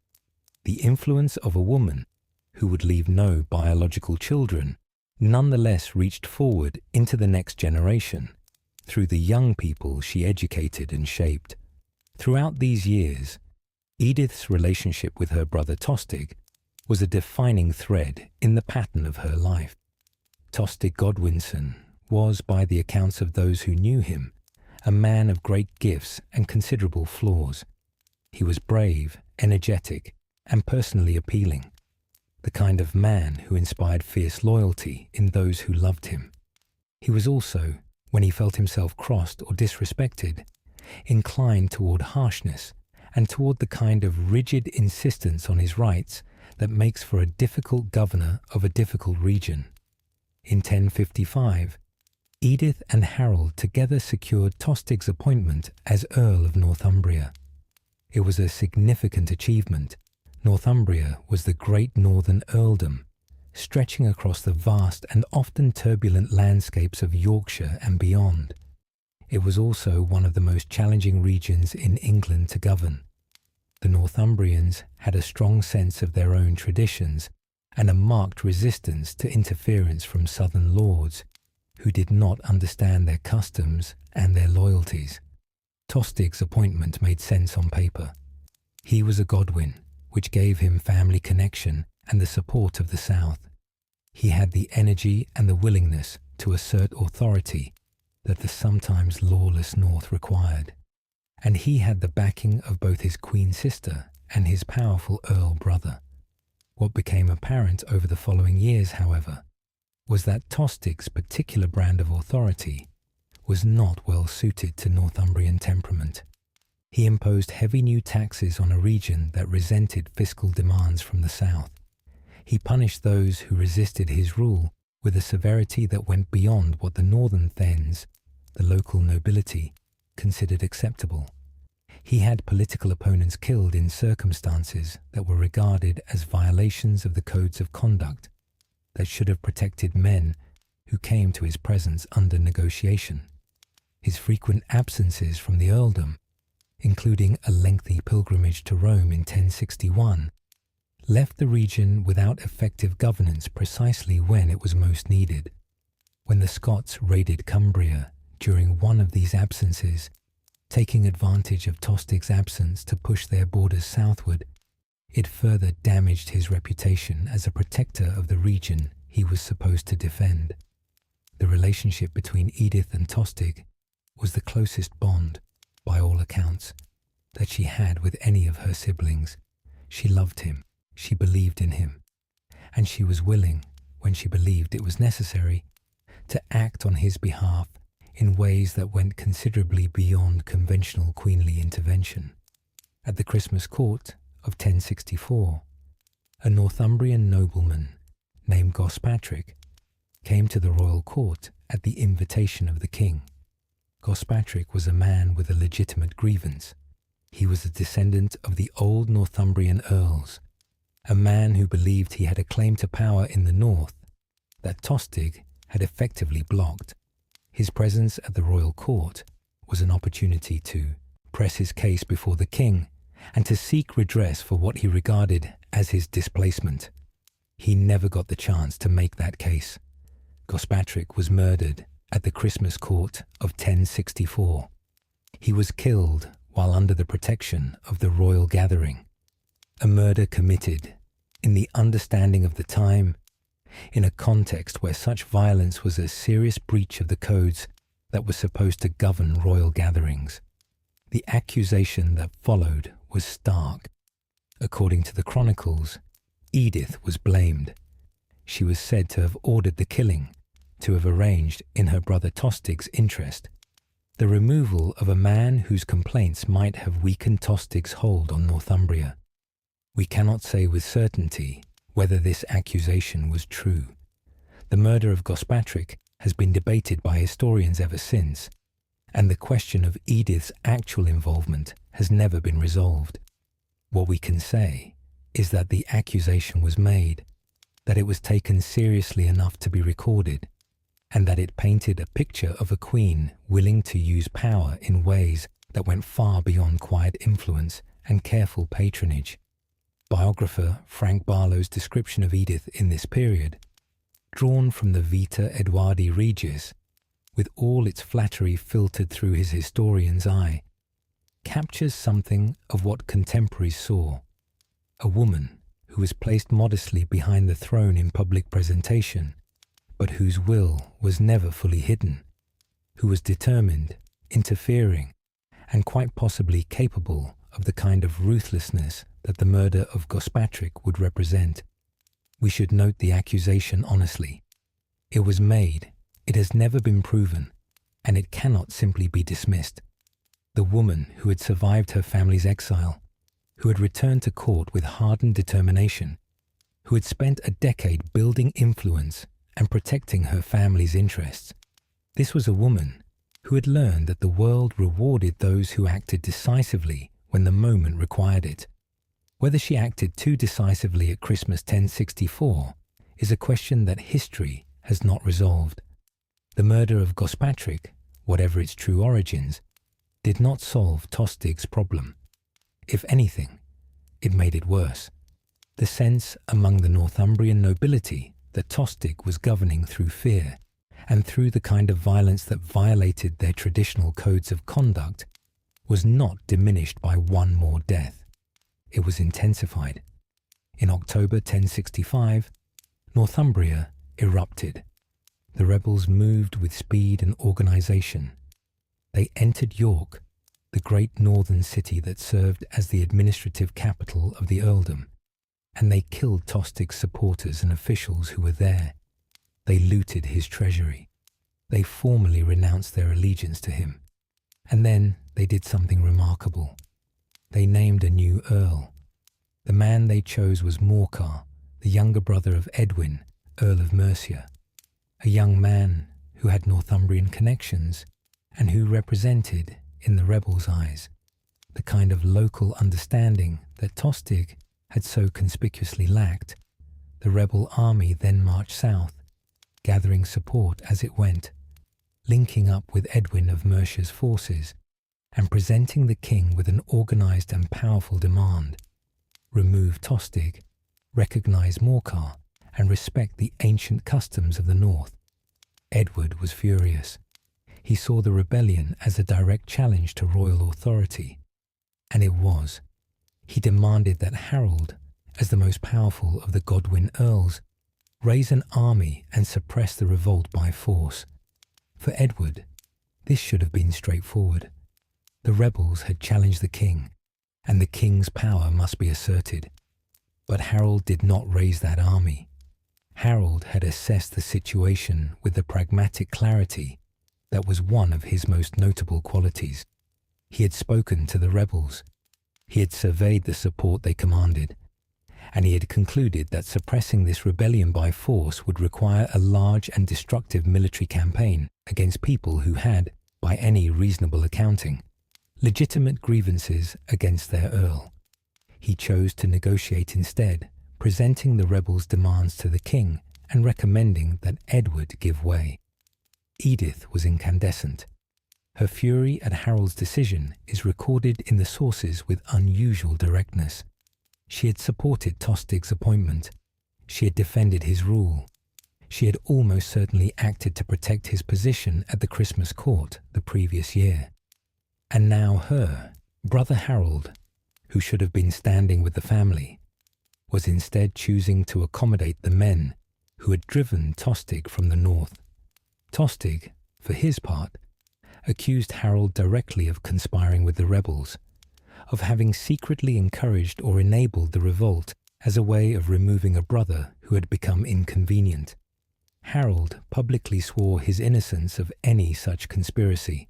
The influence of a woman who would leave no biological children nonetheless reached forward into the next generation through the young people she educated and shaped. Throughout these years, Edith's relationship with her brother Tostig was a defining thread in the pattern of her life. Tostig Godwinson was, by the accounts of those who knew him, a man of great gifts and considerable flaws. He was brave, energetic, and personally appealing, the kind of man who inspired fierce loyalty in those who loved him. He was also, when he felt himself crossed or disrespected, inclined toward harshness and toward the kind of rigid insistence on his rights that makes for a difficult governor of a difficult region. In 1055, Edith and Harold together secured Tostig's appointment as Earl of Northumbria. It was a significant achievement. Northumbria was the great northern earldom, stretching across the vast and often turbulent landscapes of Yorkshire and beyond. It was also one of the most challenging regions in England to govern. The Northumbrians had a strong sense of their own traditions and a marked resistance to interference from southern lords who did not understand their customs and their loyalties. Tostig's appointment made sense on paper. He was a Godwin, which gave him family connection and the support of the South. He had the energy and the willingness to assert authority that the sometimes lawless North required. And he had the backing of both his queen sister and his powerful Earl brother. What became apparent over the following years, however, was that Tostig's particular brand of authority was not well suited to Northumbrian temperament. He imposed heavy new taxes on a region that resented fiscal demands from the south. He punished those who resisted his rule with a severity that went beyond what the northern thegns, the local nobility, considered acceptable. He had political opponents killed in circumstances that were regarded as violations of the codes of conduct that should have protected men who came to his presence under negotiation. His frequent absences from the earldom, including a lengthy pilgrimage to Rome in 1061, left the region without effective governance precisely when it was most needed. When the Scots raided Cumbria during one of these absences, taking advantage of Tostig's absence to push their borders southward, it further damaged his reputation as a protector of the region he was supposed to defend. The relationship between Edith and Tostig was the closest bond, by all accounts, that she had with any of her siblings. She loved him, she believed in him, and she was willing, when she believed it was necessary, to act on his behalf in ways that went considerably beyond conventional queenly intervention. At the Christmas court of 1064, a Northumbrian nobleman named Gospatrick came to the royal court at the invitation of the king. Gospatrick was a man with a legitimate grievance. He was a descendant of the old Northumbrian earls, a man who believed he had a claim to power in the north that Tostig had effectively blocked. His presence at the royal court was an opportunity to press his case before the king and to seek redress for what he regarded as his displacement. He never got the chance to make that case. Gospatrick was murdered at the Christmas court of 1064. He was killed while under the protection of the royal gathering, a murder committed in the understanding of the time, in a context where such violence was a serious breach of the codes that were supposed to govern royal gatherings. The accusation that followed was stark. According to the chronicles, Edith was blamed. She was said to have ordered the killing, to have arranged, in her brother Tostig's interest, the removal of a man whose complaints might have weakened Tostig's hold on Northumbria. We cannot say with certainty whether this accusation was true. The murder of Gospatrick has been debated by historians ever since, and the question of Edith's actual involvement has never been resolved. What we can say is that the accusation was made, that it was taken seriously enough to be recorded, and that it painted a picture of a queen willing to use power in ways that went far beyond quiet influence and careful patronage. Biographer Frank Barlow's description of Edith in this period, drawn from the Vita Edwardi Regis, with all its flattery filtered through his historian's eye, captures something of what contemporaries saw. A woman who was placed modestly behind the throne in public presentation, but whose will was never fully hidden, who was determined, interfering, and quite possibly capable of the kind of ruthlessness that the murder of Gospatrick would represent. We should note the accusation honestly. It was made, it has never been proven, and it cannot simply be dismissed. The woman who had survived her family's exile, who had returned to court with hardened determination, who had spent a decade building influence and protecting her family's interests. This was a woman who had learned that the world rewarded those who acted decisively when the moment required it. Whether she acted too decisively at Christmas 1064 is a question that history has not resolved. The murder of Gospatrick, whatever its true origins, did not solve Tostig's problem. If anything, it made it worse. The sense among the Northumbrian nobility that Tostig was governing through fear and through the kind of violence that violated their traditional codes of conduct was not diminished by one more death. It was intensified. In October 1065, Northumbria erupted. The rebels moved with speed and organization. They entered York, the great northern city that served as the administrative capital of the earldom, and they killed Tostig's supporters and officials who were there. They looted his treasury. They formally renounced their allegiance to him. And then they did something remarkable. They named a new Earl. The man they chose was Morcar, the younger brother of Edwin, Earl of Mercia, a young man who had Northumbrian connections and who represented, in the rebels' eyes, the kind of local understanding that Tostig had so conspicuously lacked. The rebel army then marched south, gathering support as it went, linking up with Edwin of Mercia's forces, and presenting the king with an organized and powerful demand: remove Tostig, recognize Morcar, and respect the ancient customs of the north. Edward was furious. He saw the rebellion as a direct challenge to royal authority, and it was. He demanded that Harold, as the most powerful of the Godwin earls, raise an army and suppress the revolt by force. For Edward, this should have been straightforward. The rebels had challenged the king, and the king's power must be asserted. But Harold did not raise that army. Harold had assessed the situation with the pragmatic clarity that was one of his most notable qualities. He had spoken to the rebels. He had surveyed the support they commanded, and he had concluded that suppressing this rebellion by force would require a large and destructive military campaign against people who had, by any reasonable accounting, legitimate grievances against their earl. He chose to negotiate instead, presenting the rebels' demands to the king and recommending that Edward give way. Edith was incandescent. Her fury at Harold's decision is recorded in the sources with unusual directness. She had supported Tostig's appointment. She had defended his rule. She had almost certainly acted to protect his position at the Christmas court the previous year. And now her, brother Harold, who should have been standing with the family, was instead choosing to accommodate the men who had driven Tostig from the north. Tostig, for his part, accused Harold directly of conspiring with the rebels, of having secretly encouraged or enabled the revolt as a way of removing a brother who had become inconvenient. Harold publicly swore his innocence of any such conspiracy,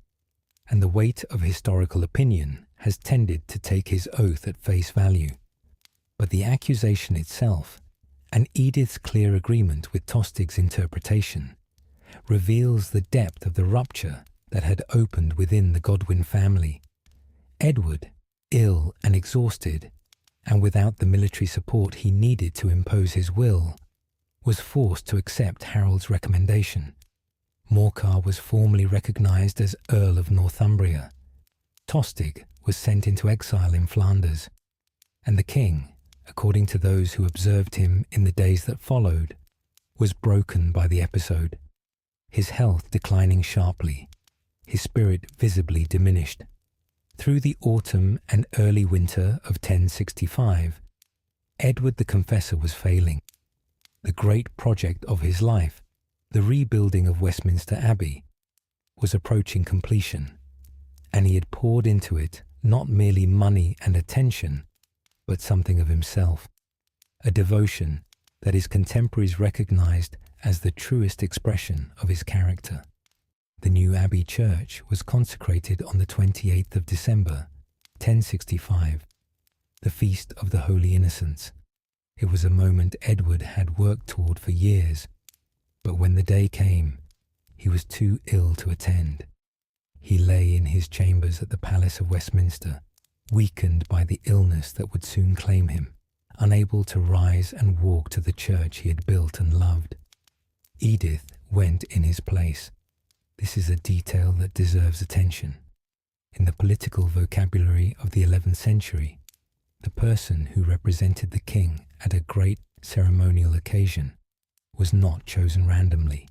and the weight of historical opinion has tended to take his oath at face value. But the accusation itself, and Edith's clear agreement with Tostig's interpretation, reveals the depth of the rupture that had opened within the Godwin family. Edward, ill and exhausted, and without the military support he needed to impose his will, was forced to accept Harold's recommendation. Morcar was formally recognized as Earl of Northumbria. Tostig was sent into exile in Flanders, and the king, according to those who observed him in the days that followed, was broken by the episode, his health declining sharply, his spirit visibly diminished. Through the autumn and early winter of 1065, Edward the Confessor was failing. The great project of his life, The rebuilding of Westminster Abbey was approaching completion, and he had poured into it not merely money and attention, but something of himself, a devotion that his contemporaries recognized as the truest expression of his character. The new Abbey church was consecrated on the 28th of December, 1065, the Feast of the Holy Innocents. It was a moment Edward had worked toward for years, but when the day came, he was too ill to attend. He lay in his chambers at the Palace of Westminster, weakened by the illness that would soon claim him, unable to rise and walk to the church he had built and loved. Edith went in his place. This is a detail that deserves attention. In the political vocabulary of the 11th century, the person who represented the king at a great ceremonial occasion was not chosen randomly.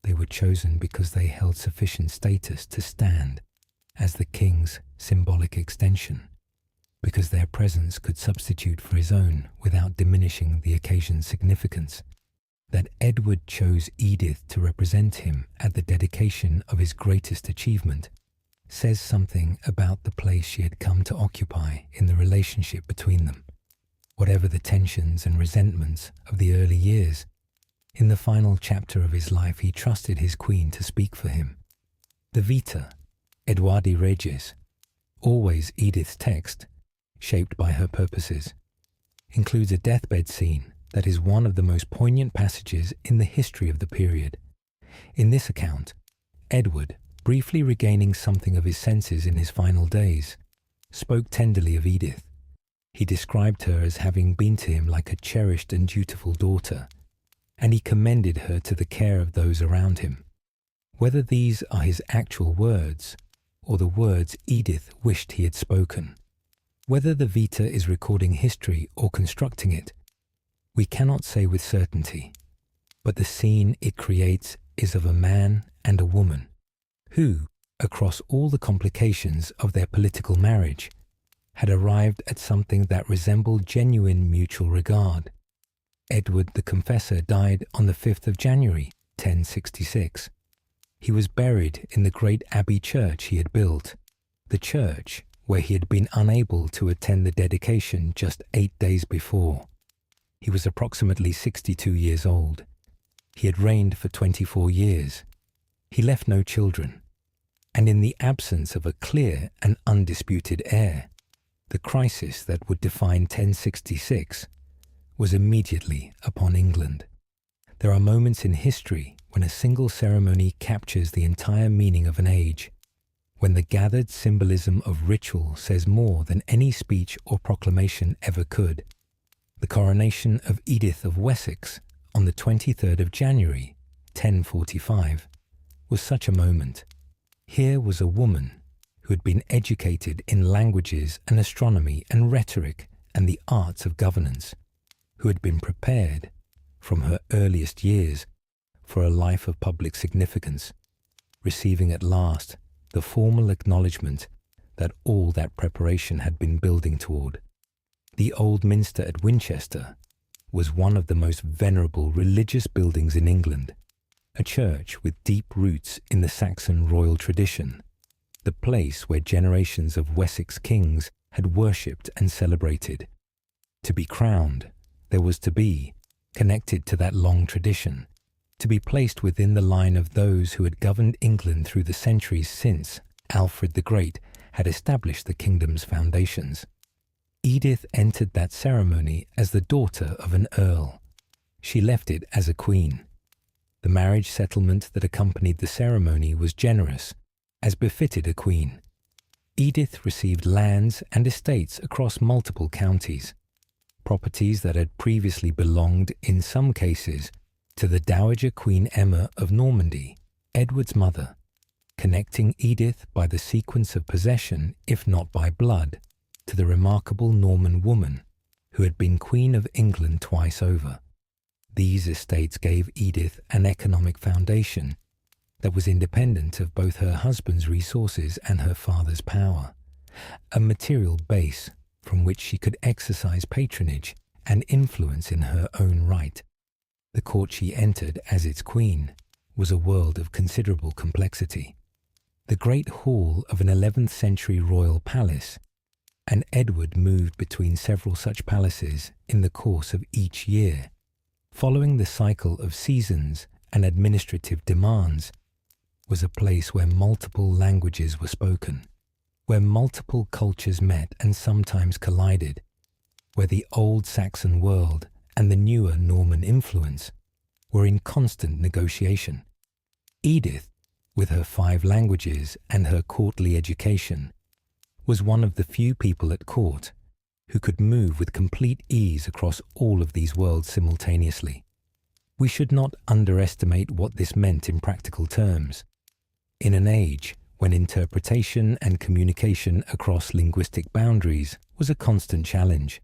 They were chosen because they held sufficient status to stand as the king's symbolic extension, because their presence could substitute for his own without diminishing the occasion's significance. That Edward chose Edith to represent him at the dedication of his greatest achievement says something about the place she had come to occupy in the relationship between them. Whatever the tensions and resentments of the early years, in the final chapter of his life he trusted his queen to speak for him. The Vita, Edwardi Regis, always Edith's text, shaped by her purposes, includes a deathbed scene that is one of the most poignant passages in the history of the period. In this account, Edward, briefly regaining something of his senses in his final days, spoke tenderly of Edith. He described her as having been to him like a cherished and dutiful daughter, and he commended her to the care of those around him. Whether these are his actual words, or the words Edith wished he had spoken, whether the Vita is recording history or constructing it, we cannot say with certainty, but the scene it creates is of a man and a woman who, across all the complications of their political marriage, had arrived at something that resembled genuine mutual regard. Edward the Confessor died on the 5th of January, 1066. He was buried in the great Abbey church he had built, the church where he had been unable to attend the dedication just 8 days before. He was approximately 62 years old. He had reigned for 24 years. He left no children, and in the absence of a clear and undisputed heir, the crisis that would define 1066 was immediately upon England. There are moments in history when a single ceremony captures the entire meaning of an age, when the gathered symbolism of ritual says more than any speech or proclamation ever could. The coronation of Edith of Wessex on the 23rd of January, 1045, was such a moment. Here was a woman who had been educated in languages and astronomy and rhetoric and the arts of governance, who had been prepared from her earliest years for a life of public significance, receiving at last the formal acknowledgement that all that preparation had been building toward. The Old Minster at Winchester was one of the most venerable religious buildings in England, a church with deep roots in the Saxon royal tradition, the place where generations of Wessex kings had worshipped and celebrated. To be crowned, there was to be, connected to that long tradition, to be placed within the line of those who had governed England through the centuries since Alfred the Great had established the kingdom's foundations. Edith entered that ceremony as the daughter of an earl. She left it as a queen. The marriage settlement that accompanied the ceremony was generous, as befitted a queen. Edith received lands and estates across multiple counties, properties that had previously belonged, in some cases, to the Dowager Queen Emma of Normandy, Edward's mother, connecting Edith by the sequence of possession, if not by blood, to the remarkable Norman woman who had been Queen of England twice over. These estates gave Edith an economic foundation that was independent of both her husband's resources and her father's power, a material base from which she could exercise patronage and influence in her own right. The court she entered as its queen was a world of considerable complexity. The great hall of an 11th century royal palace, and Edward moved between several such palaces in the course of each year, following the cycle of seasons and administrative demands, was a place where multiple languages were spoken, where multiple cultures met and sometimes collided, where the old Saxon world and the newer Norman influence were in constant negotiation. Edith, with her 5 languages and her courtly education, was one of the few people at court who could move with complete ease across all of these worlds simultaneously. We should not underestimate what this meant in practical terms. In an age when interpretation and communication across linguistic boundaries was a constant challenge,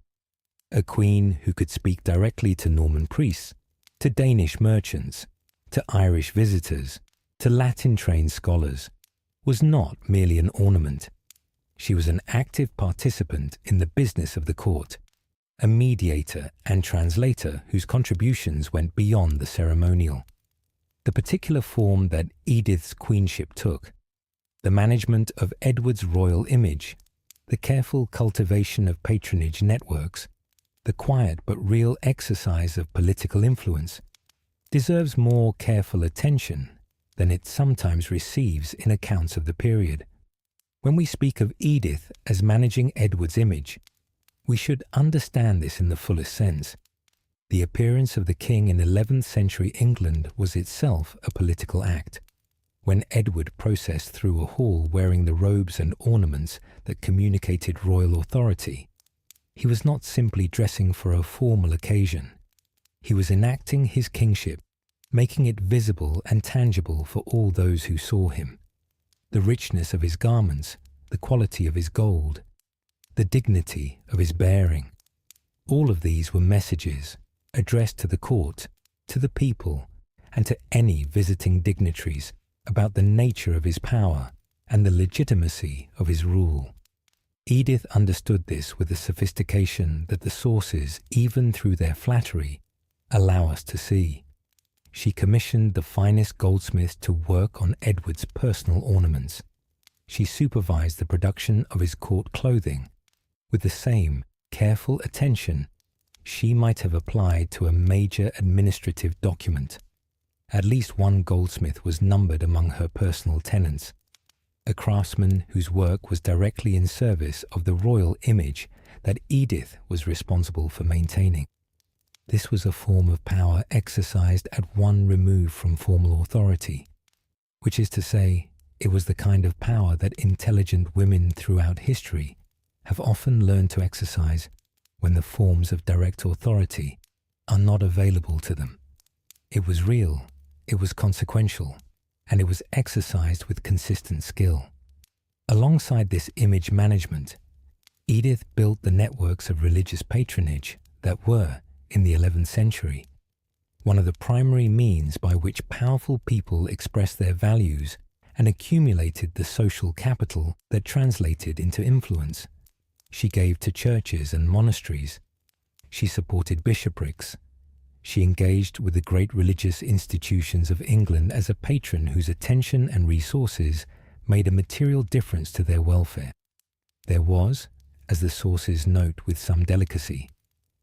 a queen who could speak directly to Norman priests, to Danish merchants, to Irish visitors, to Latin-trained scholars, was not merely an ornament. She was an active participant in the business of the court, a mediator and translator whose contributions went beyond the ceremonial. The particular form that Edith's queenship took, the management of Edward's royal image, the careful cultivation of patronage networks, the quiet but real exercise of political influence, deserves more careful attention than it sometimes receives in accounts of the period. When we speak of Edith as managing Edward's image, we should understand this in the fullest sense. The appearance of the king in 11th century England was itself a political act. When Edward processed through a hall wearing the robes and ornaments that communicated royal authority, he was not simply dressing for a formal occasion. He was enacting his kingship, making it visible and tangible for all those who saw him. The richness of his garments, the quality of his gold, the dignity of his bearing, all of these were messages addressed to the court, to the people, and to any visiting dignitaries about the nature of his power and the legitimacy of his rule. Edith understood this with a sophistication that the sources, even through their flattery, allow us to see. She commissioned the finest goldsmiths to work on Edward's personal ornaments. She supervised the production of his court clothing with the same careful attention she might have applied to a major administrative document. At least one goldsmith was numbered among her personal tenants, a craftsman whose work was directly in service of the royal image that Edith was responsible for maintaining. This was a form of power exercised at one remove from formal authority, which is to say, it was the kind of power that intelligent women throughout history have often learned to exercise when the forms of direct authority are not available to them. It was real, it was consequential, and it was exercised with consistent skill. Alongside this image management, Edith built the networks of religious patronage that were, in the 11th century, one of the primary means by which powerful people expressed their values and accumulated the social capital that translated into influence. She gave to churches and monasteries. She supported bishoprics. She engaged with the great religious institutions of England as a patron whose attention and resources made a material difference to their welfare. There was, as the sources note with some delicacy,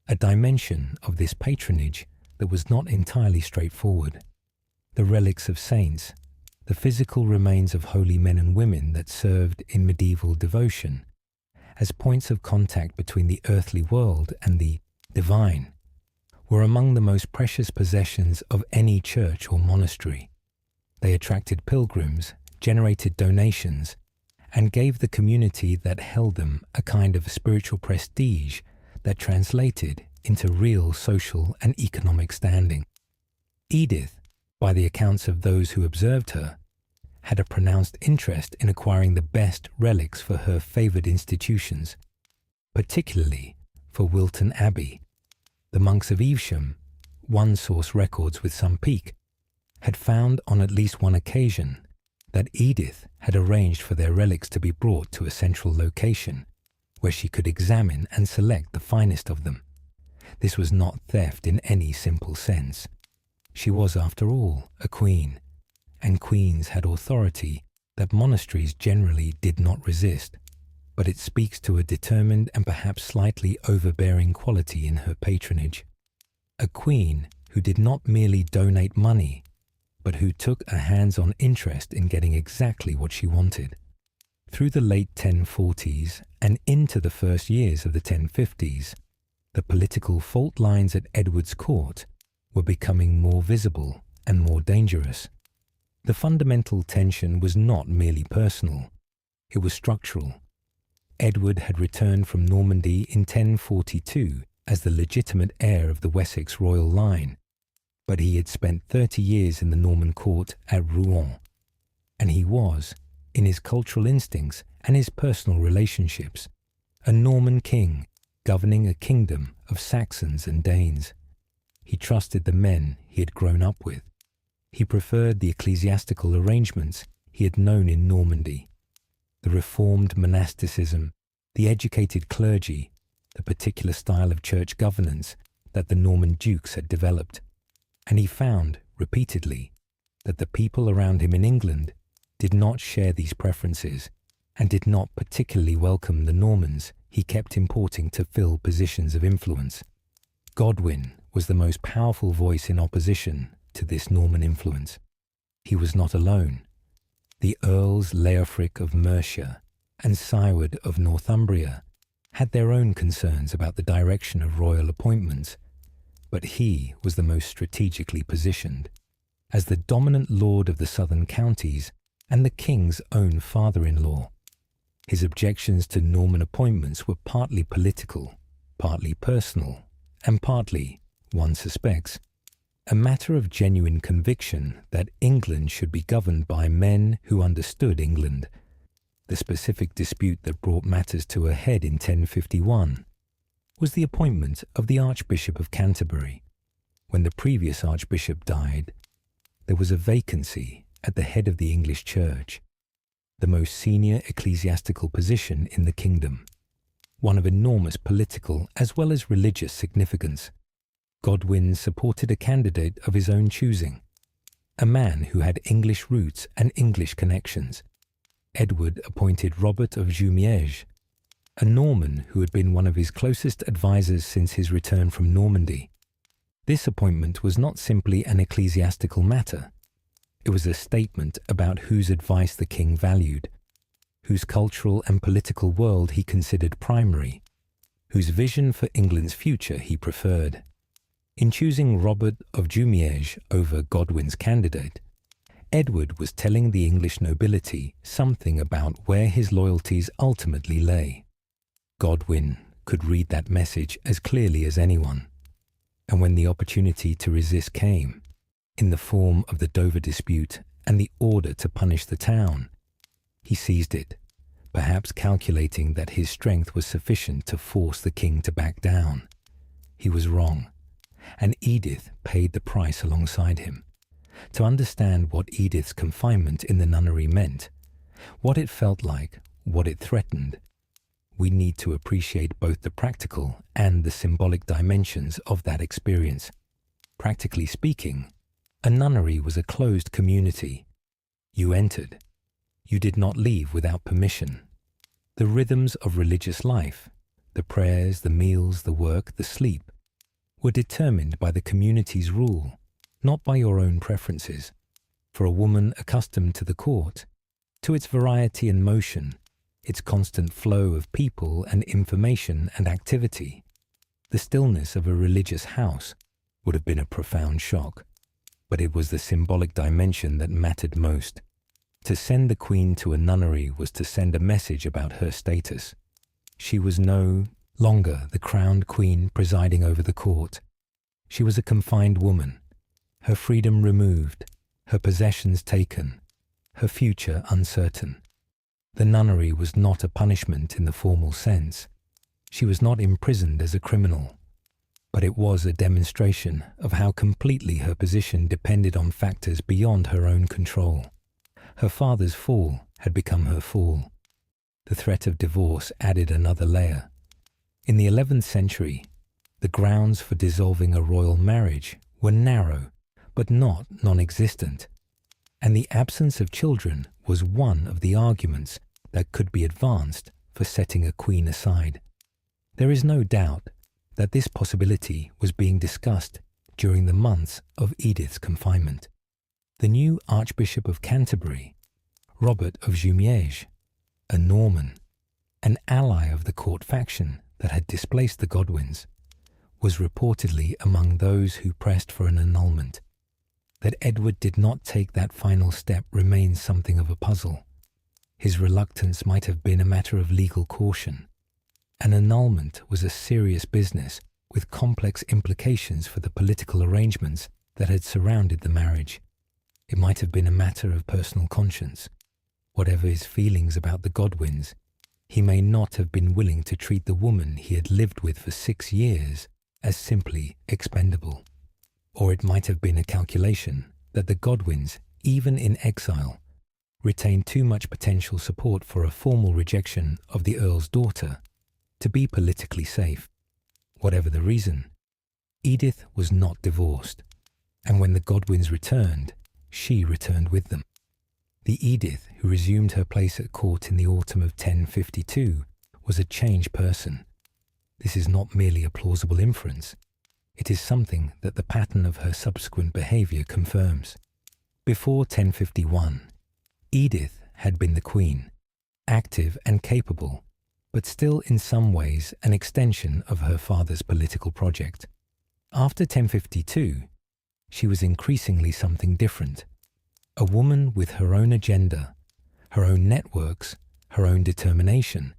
a dimension of this patronage that was not entirely straightforward. The relics of saints, the physical remains of holy men and women that served in medieval devotion as points of contact between the earthly world and the divine, were among the most precious possessions of any church or monastery. They attracted pilgrims, generated donations, and gave the community that held them a kind of spiritual prestige that translated into real social and economic standing. Edith, by the accounts of those who observed her, had a pronounced interest in acquiring the best relics for her favoured institutions, particularly for Wilton Abbey. The monks of Evesham, one source records with some pique, had found on at least one occasion that Edith had arranged for their relics to be brought to a central location where she could examine and select the finest of them. This was not theft in any simple sense. She was, after all, a queen, and queens had authority that monasteries generally did not resist, but it speaks to a determined and perhaps slightly overbearing quality in her patronage. A queen who did not merely donate money, but who took a hands-on interest in getting exactly what she wanted. Through the late 1040s and into the first years of the 1050s, the political fault lines at Edward's court were becoming more visible and more dangerous. The fundamental tension was not merely personal, it was structural. Edward had returned from Normandy in 1042 as the legitimate heir of the Wessex royal line, but he had spent 30 years in the Norman court at Rouen, and he was, in his cultural instincts and his personal relationships, a Norman king governing a kingdom of Saxons and Danes. He trusted the men he had grown up with. He preferred the ecclesiastical arrangements he had known in Normandy, the reformed monasticism, the educated clergy, the particular style of church governance that the Norman dukes had developed. And he found, repeatedly, that the people around him in England did not share these preferences and did not particularly welcome the Normans he kept importing to fill positions of influence. Godwin was the most powerful voice in opposition to this Norman influence. He was not alone. The Earls Leofric of Mercia and Siward of Northumbria had their own concerns about the direction of royal appointments, but he was the most strategically positioned. As the dominant lord of the southern counties and the king's own father-in-law, his objections to Norman appointments were partly political, partly personal, and partly, one suspects, a matter of genuine conviction that England should be governed by men who understood England. The specific dispute that brought matters to a head in 1051 was the appointment of the Archbishop of Canterbury. When the previous archbishop died, there was a vacancy at the head of the English Church, the most senior ecclesiastical position in the kingdom, one of enormous political as well as religious significance. Godwin supported a candidate of his own choosing, a man who had English roots and English connections. Edward appointed Robert of Jumièges, a Norman who had been one of his closest advisers since his return from Normandy. This appointment was not simply an ecclesiastical matter. It was a statement about whose advice the king valued, whose cultural and political world he considered primary, whose vision for England's future he preferred. In choosing Robert of Jumièges over Godwin's candidate, Edward was telling the English nobility something about where his loyalties ultimately lay. Godwin could read that message as clearly as anyone, and when the opportunity to resist came, in the form of the Dover dispute and the order to punish the town, he seized it, perhaps calculating that his strength was sufficient to force the king to back down. He was wrong, and Edith paid the price alongside him. To understand what Edith's confinement in the nunnery meant, what it felt like, what it threatened, we need to appreciate both the practical and the symbolic dimensions of that experience. Practically speaking, a nunnery was a closed community. You entered. You did not leave without permission. The rhythms of religious life, the prayers, the meals, the work, the sleep, were determined by the community's rule, not by your own preferences. For a woman accustomed to the court, to its variety and motion, its constant flow of people and information and activity, the stillness of a religious house would have been a profound shock. But it was the symbolic dimension that mattered most. To send the queen to a nunnery was to send a message about her status. She was no longer the crowned queen presiding over the court. She was a confined woman, her freedom removed, her possessions taken, her future uncertain. The nunnery was not a punishment in the formal sense. She was not imprisoned as a criminal, but it was a demonstration of how completely her position depended on factors beyond her own control. Her father's fall had become her fall. The threat of divorce added another layer. In the 11th century, the grounds for dissolving a royal marriage were narrow, but not non-existent. and the absence of children was one of the arguments that could be advanced for setting a queen aside. There is no doubt that this possibility was being discussed during the months of Edith's confinement. The new Archbishop of Canterbury, Robert of Jumièges, a Norman, an ally of the court faction that had displaced the Godwins, was reportedly among those who pressed for an annulment. That Edward did not take that final step remains something of a puzzle. His reluctance might have been a matter of legal caution. An annulment was a serious business with complex implications for the political arrangements that had surrounded the marriage. It might have been a matter of personal conscience. Whatever his feelings about the Godwins, he may not have been willing to treat the woman he had lived with for 6 years as simply expendable. Or it might have been a calculation that the Godwins, even in exile, retained too much potential support for a formal rejection of the Earl's daughter to be politically safe. Whatever the reason, Edith was not divorced, and when the Godwins returned, she returned with them. The Edith who resumed her place at court in the autumn of 1052 was a changed person. This is not merely a plausible inference. It is something that the pattern of her subsequent behaviour confirms. Before 1051, Edith had been the queen, active and capable, but still in some ways an extension of her father's political project. After 1052, she was increasingly something different. A woman with her own agenda, her own networks, her own determination,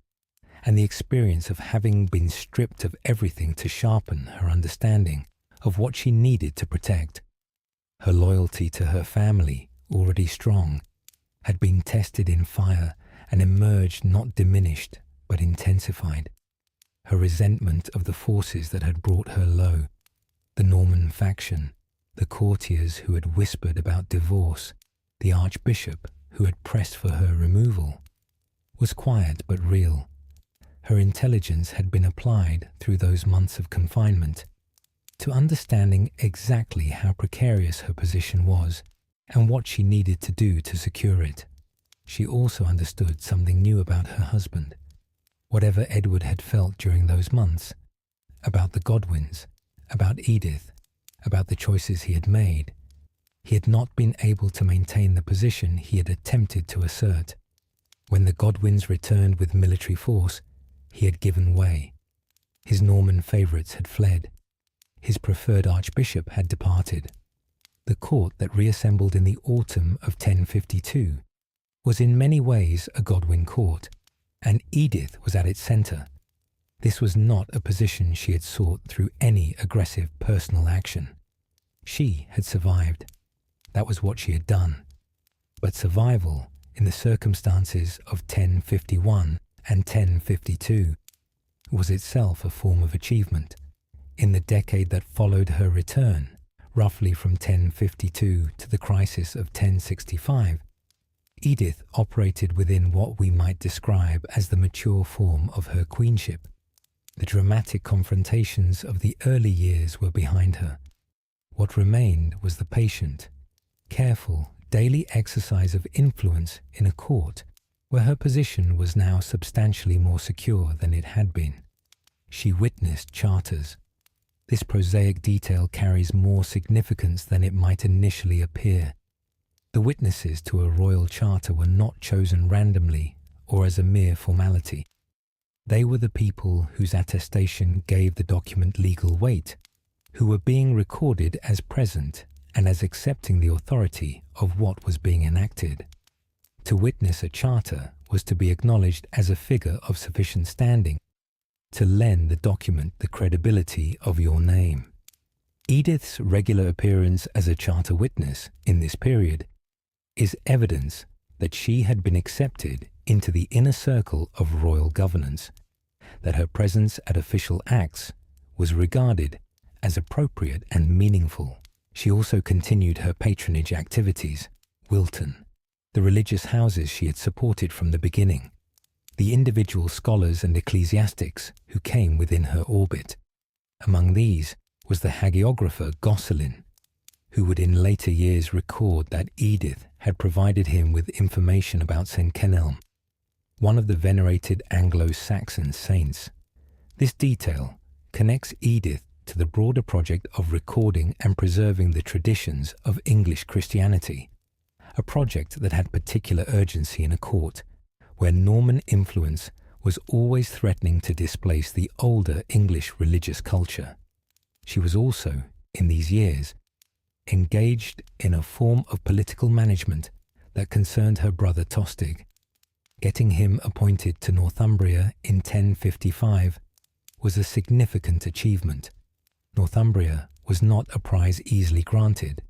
and the experience of having been stripped of everything to sharpen her understanding of what she needed to protect. Her loyalty to her family, already strong, had been tested in fire and emerged not diminished but intensified. Her resentment of the forces that had brought her low, the Norman faction, the courtiers who had whispered about divorce, the Archbishop who had pressed for her removal, was quiet but real. Her intelligence had been applied through those months of confinement to understanding exactly how precarious her position was and what she needed to do to secure it. She also understood something new about her husband. Whatever Edward had felt during those months, about the Godwins, about Edith, about the choices he had made, he had not been able to maintain the position he had attempted to assert. When the Godwins returned with military force, he had given way. His Norman favourites had fled. His preferred archbishop had departed. The court that reassembled in the autumn of 1052 was in many ways a Godwin court, and Edith was at its centre. This was not a position she had sought through any aggressive personal action. She had survived. That was what she had done. But survival, in the circumstances of 1051 and 1052, was itself a form of achievement. In the decade that followed her return, roughly from 1052 to the crisis of 1065, Edith operated within what we might describe as the mature form of her queenship. The dramatic confrontations of the early years were behind her. What remained was the patient, careful, daily exercise of influence in a court where her position was now substantially more secure than it had been. She witnessed charters. This prosaic detail carries more significance than it might initially appear. The witnesses to a royal charter were not chosen randomly or as a mere formality. They were the people whose attestation gave the document legal weight, who were being recorded as present and as accepting the authority of what was being enacted. To witness a charter was to be acknowledged as a figure of sufficient standing to lend the document the credibility of your name. Edith's regular appearance as a charter witness in this period is evidence that she had been accepted into the inner circle of royal governance, that her presence at official acts was regarded as appropriate and meaningful. She also continued her patronage activities, Wilton, the religious houses she had supported from the beginning, the individual scholars and ecclesiastics who came within her orbit. Among these was the hagiographer Gosselin, who would in later years record that Edith had provided him with information about St. Kenelm, one of the venerated Anglo-Saxon saints. This detail connects Edith to the broader project of recording and preserving the traditions of English Christianity, a project that had particular urgency in a court where Norman influence was always threatening to displace the older English religious culture. She was also, in these years, engaged in a form of political management that concerned her brother Tostig. Getting him appointed to Northumbria in 1055 was a significant achievement. Northumbria was not a prize easily granted,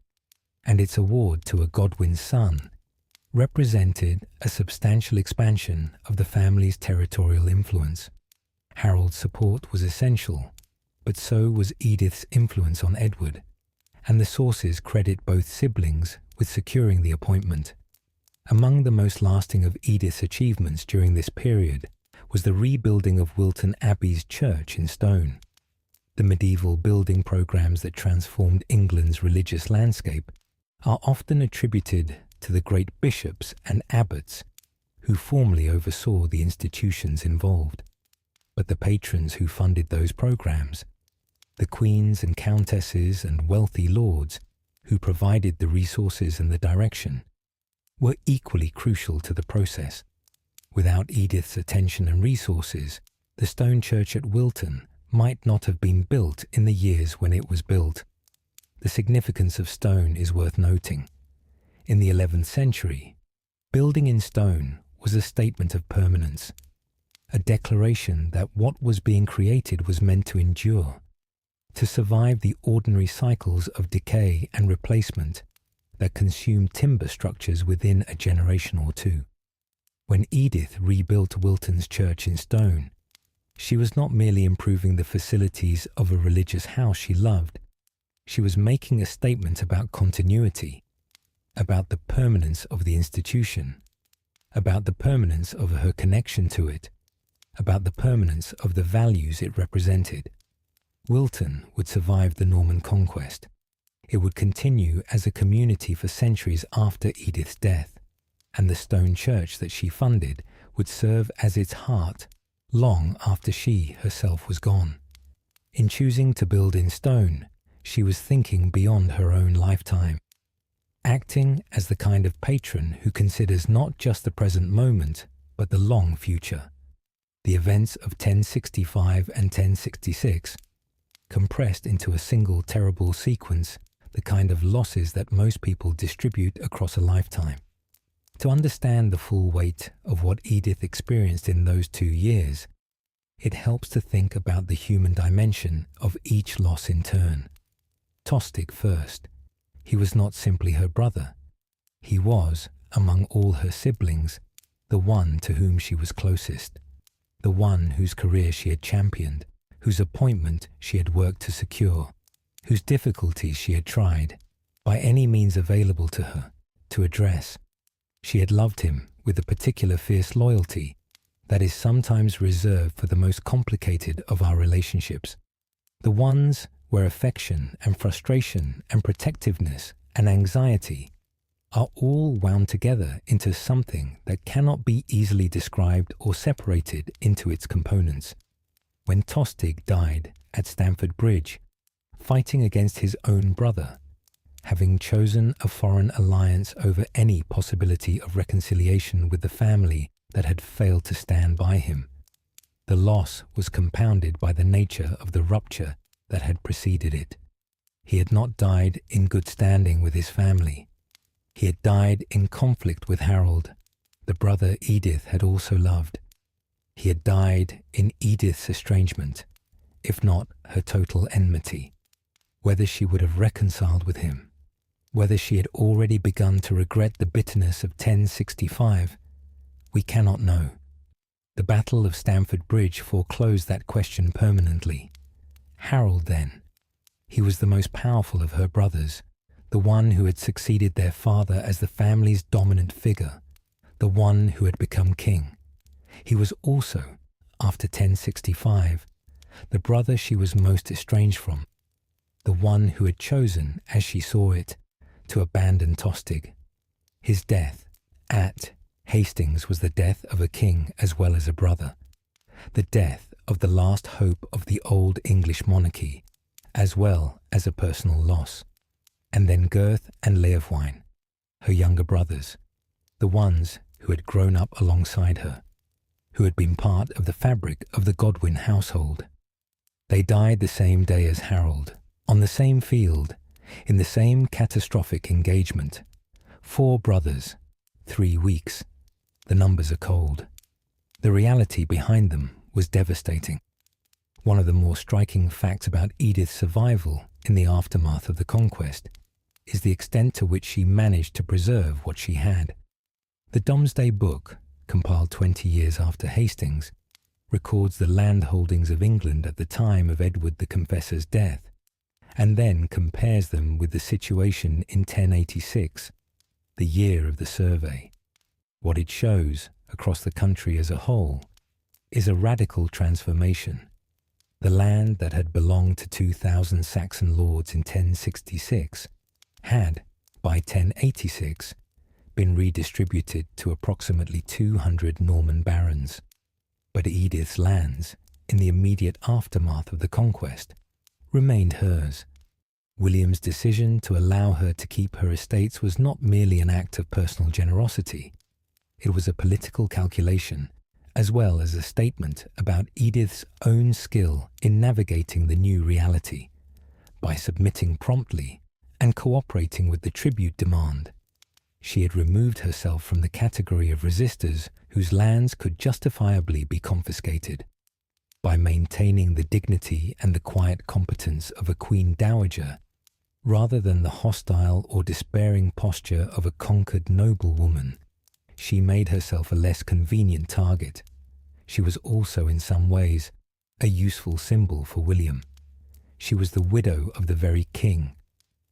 and its award to a Godwin's son represented a substantial expansion of the family's territorial influence. Harold's support was essential, but so was Edith's influence on Edward, and the sources credit both siblings with securing the appointment. Among the most lasting of Edith's achievements during this period was the rebuilding of Wilton Abbey's church in stone. The medieval building programs that transformed England's religious landscape are often attributed to the great bishops and abbots who formally oversaw the institutions involved. But the patrons who funded those programs, the queens and countesses and wealthy lords who provided the resources and the direction, were equally crucial to the process. Without Edith's attention and resources, the stone church at Wilton might not have been built in the years when it was built. The significance of stone is worth noting. In the 11th century, building in stone was a statement of permanence, a declaration that what was being created was meant to endure, to survive the ordinary cycles of decay and replacement that consumed timber structures within a generation or two. When Edith rebuilt Wilton's church in stone, she was not merely improving the facilities of a religious house she loved. She was making a statement about continuity, about the permanence of the institution, about the permanence of her connection to it, about the permanence of the values it represented. Wilton would survive the Norman conquest. It would continue as a community for centuries after Edith's death, and the stone church that she funded would serve as its heart long after she herself was gone. In choosing to build in stone, she was thinking beyond her own lifetime, acting as the kind of patron who considers not just the present moment, but the long future. The events of 1065 and 1066, compressed into a single terrible sequence, the kind of losses that most people distribute across a lifetime. To understand the full weight of what Edith experienced in those 2 years, it helps to think about the human dimension of each loss in turn. Tostig first. He was not simply her brother. He was, among all her siblings, the one to whom she was closest, the one whose career she had championed, whose appointment she had worked to secure, whose difficulties she had tried, by any means available to her, to address. She had loved him with a particular fierce loyalty that is sometimes reserved for the most complicated of our relationships, the ones where affection and frustration and protectiveness and anxiety are all wound together into something that cannot be easily described or separated into its components. When Tostig died at Stamford Bridge, fighting against his own brother, having chosen a foreign alliance over any possibility of reconciliation with the family that had failed to stand by him, the loss was compounded by the nature of the rupture that had preceded it. He had not died in good standing with his family. He had died in conflict with Harold, the brother Edith had also loved. He had died in Edith's estrangement, if not her total enmity. Whether she would have reconciled with him, whether she had already begun to regret the bitterness of 1065, we cannot know. The Battle of Stamford Bridge foreclosed that question permanently. Harold, then, he was the most powerful of her brothers, the one who had succeeded their father as the family's dominant figure, the one who had become king. He was also, after 1065, the brother she was most estranged from, the one who had chosen, as she saw it, to abandon Tostig. His death at Hastings was the death of a king as well as a brother, the death of the last hope of the old English monarchy, as well as a personal loss. And then Gurth and Leofwine, her younger brothers, the ones who had grown up alongside her, who had been part of the fabric of the Godwin household. They died the same day as Harold, on the same field, in the same catastrophic engagement. 4 brothers, 3 weeks. The numbers are cold. The reality behind them was devastating. One of the more striking facts about Edith's survival in the aftermath of the Conquest is the extent to which she managed to preserve what she had. The Domesday Book, compiled 20 years after Hastings, records the land holdings of England at the time of Edward the Confessor's death, and then compares them with the situation in 1086, the year of the survey. What it shows, across the country as a whole, is a radical transformation. The land that had belonged to 2,000 Saxon lords in 1066 had, by 1086, been redistributed to approximately 200 Norman barons. But Edith's lands, in the immediate aftermath of the Conquest, remained hers. William's decision to allow her to keep her estates was not merely an act of personal generosity. It was a political calculation, as well as a statement about Edith's own skill in navigating the new reality. By submitting promptly and cooperating with the tribute demand, she had removed herself from the category of resistors whose lands could justifiably be confiscated. By maintaining the dignity and the quiet competence of a queen dowager, rather than the hostile or despairing posture of a conquered noblewoman, she made herself a less convenient target. She was also in some ways a useful symbol for William. She was the widow of the very king,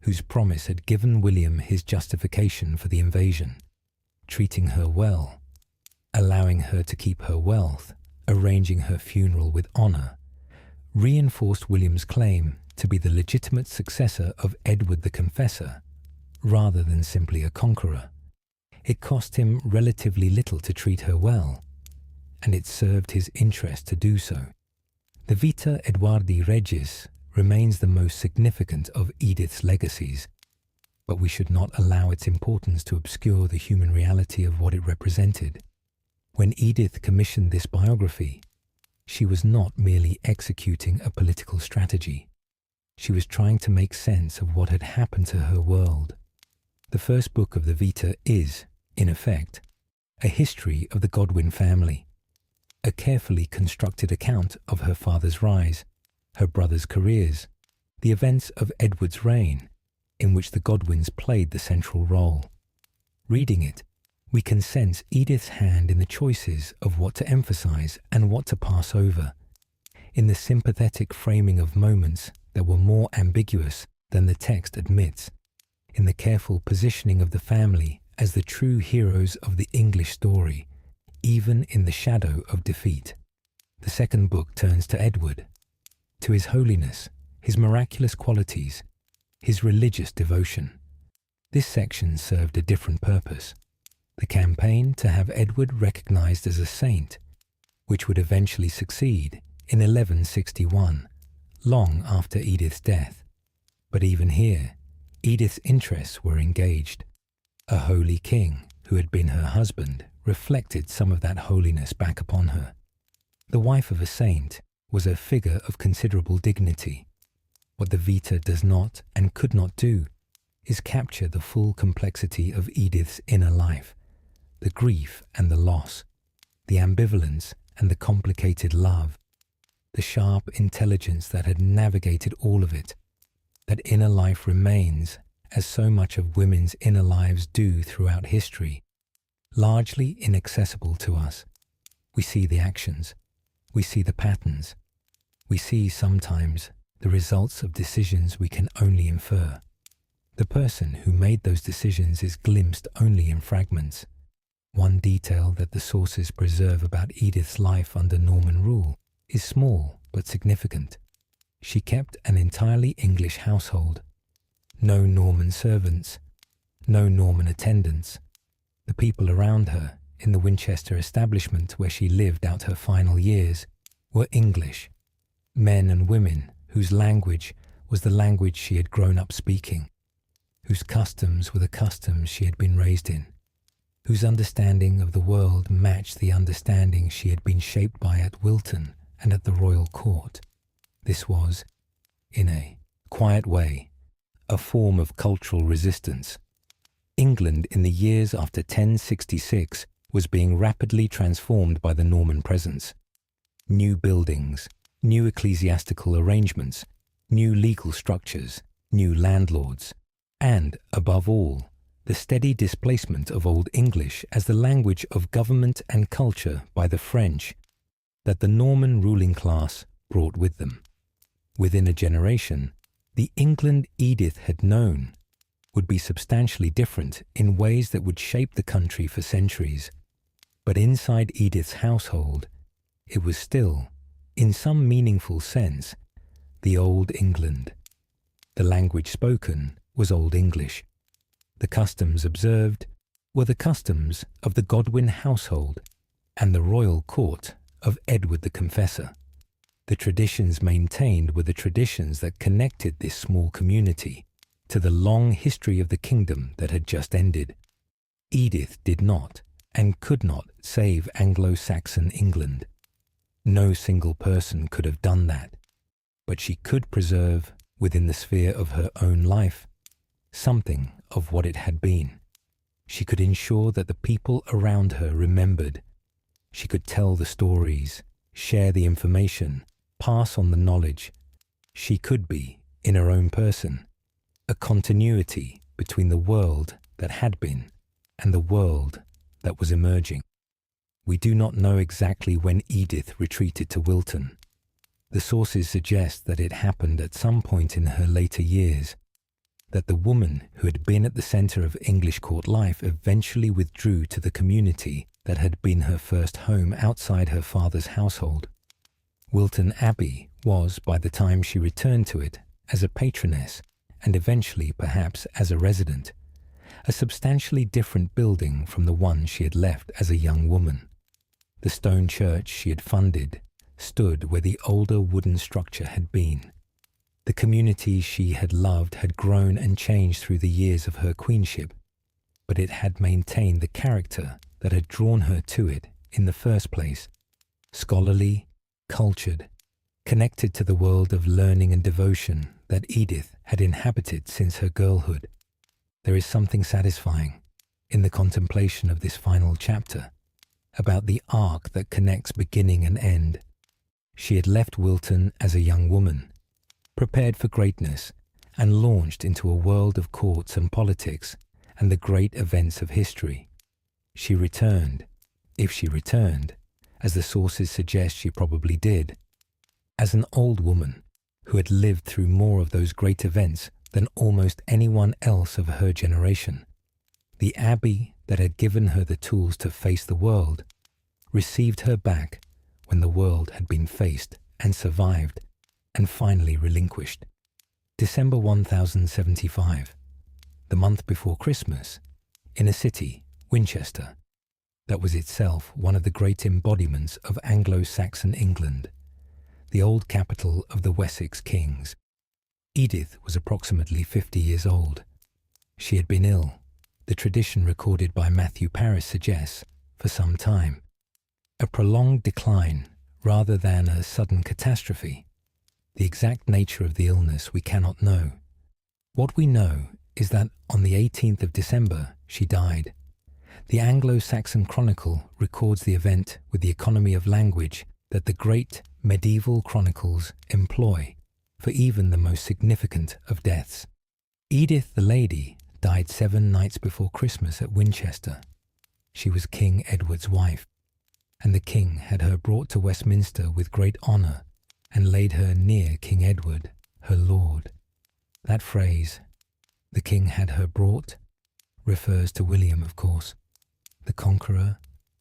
whose promise had given William his justification for the invasion. Treating her well, allowing her to keep her wealth, arranging her funeral with honour, reinforced William's claim to be the legitimate successor of Edward the Confessor, rather than simply a conqueror. It cost him relatively little to treat her well, and it served his interest to do so. The Vita Edwardi Regis remains the most significant of Edith's legacies, but we should not allow its importance to obscure the human reality of what it represented. When Edith commissioned this biography, she was not merely executing a political strategy. She was trying to make sense of what had happened to her world. The first book of the Vita is, in effect, a history of the Godwin family, a carefully constructed account of her father's rise, her brothers' careers, the events of Edward's reign, in which the Godwins played the central role. Reading it, we can sense Edith's hand in the choices of what to emphasize and what to pass over, in the sympathetic framing of moments that were more ambiguous than the text admits, in the careful positioning of the family as the true heroes of the English story, even in the shadow of defeat. The second book turns to Edward, to his holiness, his miraculous qualities, his religious devotion. This section served a different purpose: the campaign to have Edward recognized as a saint, which would eventually succeed in 1161, long after Edith's death. But even here, Edith's interests were engaged. A holy king, who had been her husband, reflected some of that holiness back upon her. The wife of a saint was a figure of considerable dignity. What the Vita does not and could not do is capture the full complexity of Edith's inner life, the grief and the loss, the ambivalence and the complicated love, the sharp intelligence that had navigated all of it. That inner life remains, as so much of women's inner lives do throughout history, largely inaccessible to us. We see the actions, we see the patterns, we see sometimes the results of decisions we can only infer. The person who made those decisions is glimpsed only in fragments. One detail that the sources preserve about Edith's life under Norman rule is small but significant. She kept an entirely English household. No Norman servants, no Norman attendants. The people around her, in the Winchester establishment where she lived out her final years, were English, men and women whose language was the language she had grown up speaking, whose customs were the customs she had been raised in, whose understanding of the world matched the understanding she had been shaped by at Wilton and at the royal court. This was, in a quiet way, a form of cultural resistance. England in the years after 1066 was being rapidly transformed by the Norman presence. New buildings, new ecclesiastical arrangements, new legal structures, new landlords, and, above all, the steady displacement of Old English as the language of government and culture by the French that the Norman ruling class brought with them. Within a generation, the England Edith had known would be substantially different in ways that would shape the country for centuries. But inside Edith's household, it was still, in some meaningful sense, the Old England. The language spoken was Old English. The customs observed were the customs of the Godwin household and the royal court of Edward the Confessor. The traditions maintained were the traditions that connected this small community to the long history of the kingdom that had just ended. Edith did not and could not save Anglo-Saxon England. No single person could have done that, but she could preserve, within the sphere of her own life, something of what it had been. She could ensure that the people around her remembered. She could tell the stories, share the information, pass on the knowledge. She could be, in her own person, a continuity between the world that had been and the world that was emerging. We do not know exactly when Edith retreated to Wilton. The sources suggest that it happened at some point in her later years, that the woman who had been at the centre of English court life eventually withdrew to the community that had been her first home outside her father's household. Wilton Abbey was, by the time she returned to it, as a patroness, and eventually perhaps as a resident, a substantially different building from the one she had left as a young woman. The stone church she had funded stood where the older wooden structure had been. The community she had loved had grown and changed through the years of her queenship, but it had maintained the character that had drawn her to it in the first place: scholarly, cultured, connected to the world of learning and devotion that Edith had inhabited since her girlhood. There is something satisfying in the contemplation of this final chapter about the arc that connects beginning and end. She had left Wilton as a young woman, prepared for greatness, and launched into a world of courts and politics and the great events of history. She returned, if she returned, as the sources suggest she probably did, as an old woman who had lived through more of those great events than almost anyone else of her generation. The abbey that had given her the tools to face the world received her back when the world had been faced and survived and finally relinquished. December 1075, the month before Christmas, in a city, Winchester, that was itself one of the great embodiments of Anglo-Saxon England, the old capital of the Wessex kings. Edith was approximately 50 years old. She had been ill, the tradition recorded by Matthew Paris suggests, for some time. A prolonged decline rather than a sudden catastrophe. The exact nature of the illness we cannot know. What we know is that on the 18th of December she died. The Anglo-Saxon Chronicle records the event with the economy of language that the great medieval chronicles employ for even the most significant of deaths. Edith the Lady died 7 nights before Christmas at Winchester. She was King Edward's wife, and the king had her brought to Westminster with great honour and laid her near King Edward, her lord. That phrase, "the king had her brought," refers to William, of course, the conqueror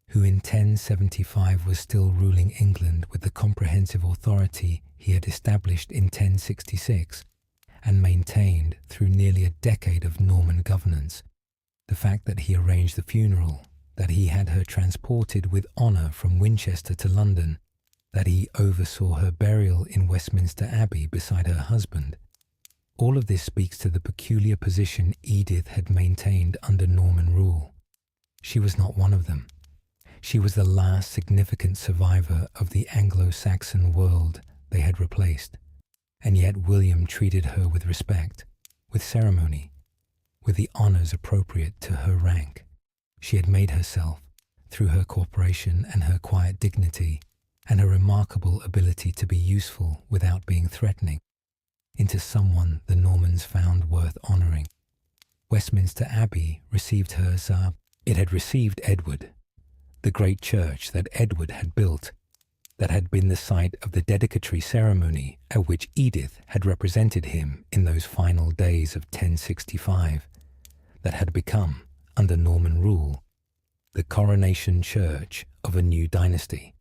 who in 1075 was still ruling England with the comprehensive authority he had established in 1066 and maintained through nearly a decade of Norman governance. The fact that he arranged the funeral, that he had her transported with honour from Winchester to London, that he oversaw her burial in Westminster Abbey beside her husband, all of this speaks to the peculiar position Edith had maintained under Norman rule. She was not one of them. She was the last significant survivor of the Anglo-Saxon world they had replaced, and yet William treated her with respect, with ceremony, with the honours appropriate to her rank. She had made herself, through her cooperation and her quiet dignity, and her remarkable ability to be useful without being threatening, into someone the Normans found worth honouring. Westminster Abbey received her as it had received Edward, the great church that Edward had built, that had been the site of the dedicatory ceremony at which Edith had represented him in those final days of 1065, that had become, under Norman rule, the coronation church of a new dynasty.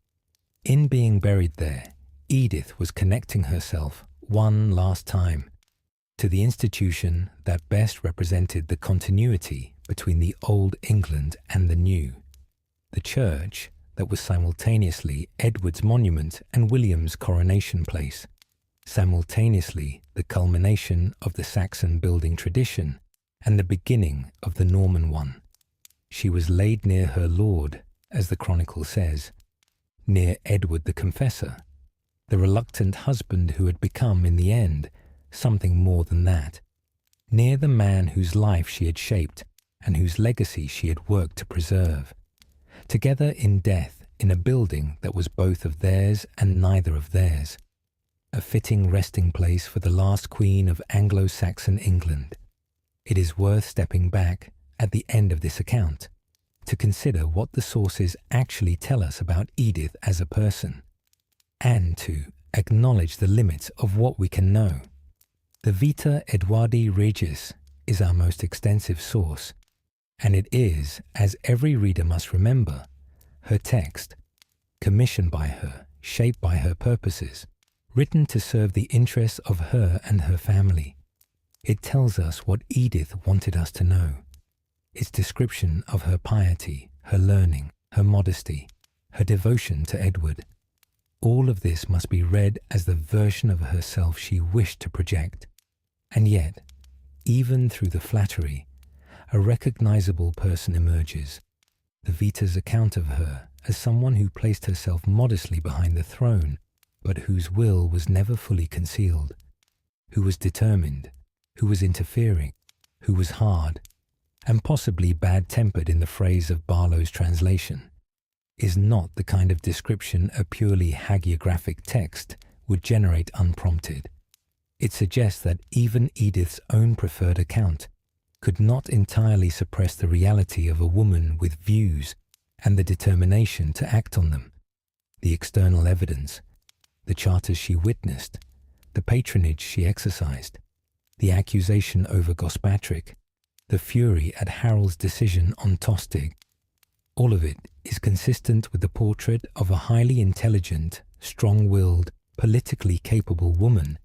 In being buried there, Edith was connecting herself one last time to the institution that best represented the continuity between the old England and the new, the church that was simultaneously Edward's monument and William's coronation place, simultaneously the culmination of the Saxon building tradition and the beginning of the Norman one. She was laid near her lord, as the chronicle says, near Edward the Confessor, the reluctant husband who had become, in the end, something more than that, near the man whose life she had shaped and whose legacy she had worked to preserve. Together in death, in a building that was both of theirs and neither of theirs, a fitting resting place for the last queen of Anglo-Saxon England. It is worth stepping back at the end of this account to consider what the sources actually tell us about Edith as a person, and to acknowledge the limits of what we can know. The Vita Edwardi Regis is our most extensive source, and it is, as every reader must remember, her text, commissioned by her, shaped by her purposes, written to serve the interests of her and her family. It tells us what Edith wanted us to know. Its description of her piety, her learning, her modesty, her devotion to Edward. All of this must be read as the version of herself she wished to project. And yet, even through the flattery, a recognizable person emerges, the Vita's account of her as someone who placed herself modestly behind the throne, but whose will was never fully concealed, who was determined, who was interfering, who was hard, and possibly bad-tempered in the phrase of Barlow's translation, is not the kind of description a purely hagiographic text would generate unprompted. It suggests that even Edith's own preferred account could not entirely suppress the reality of a woman with views and the determination to act on them, the external evidence, the charters she witnessed, the patronage she exercised, the accusation over Gospatrick, the fury at Harold's decision on Tostig. All of it is consistent with the portrait of a highly intelligent, strong-willed, politically capable woman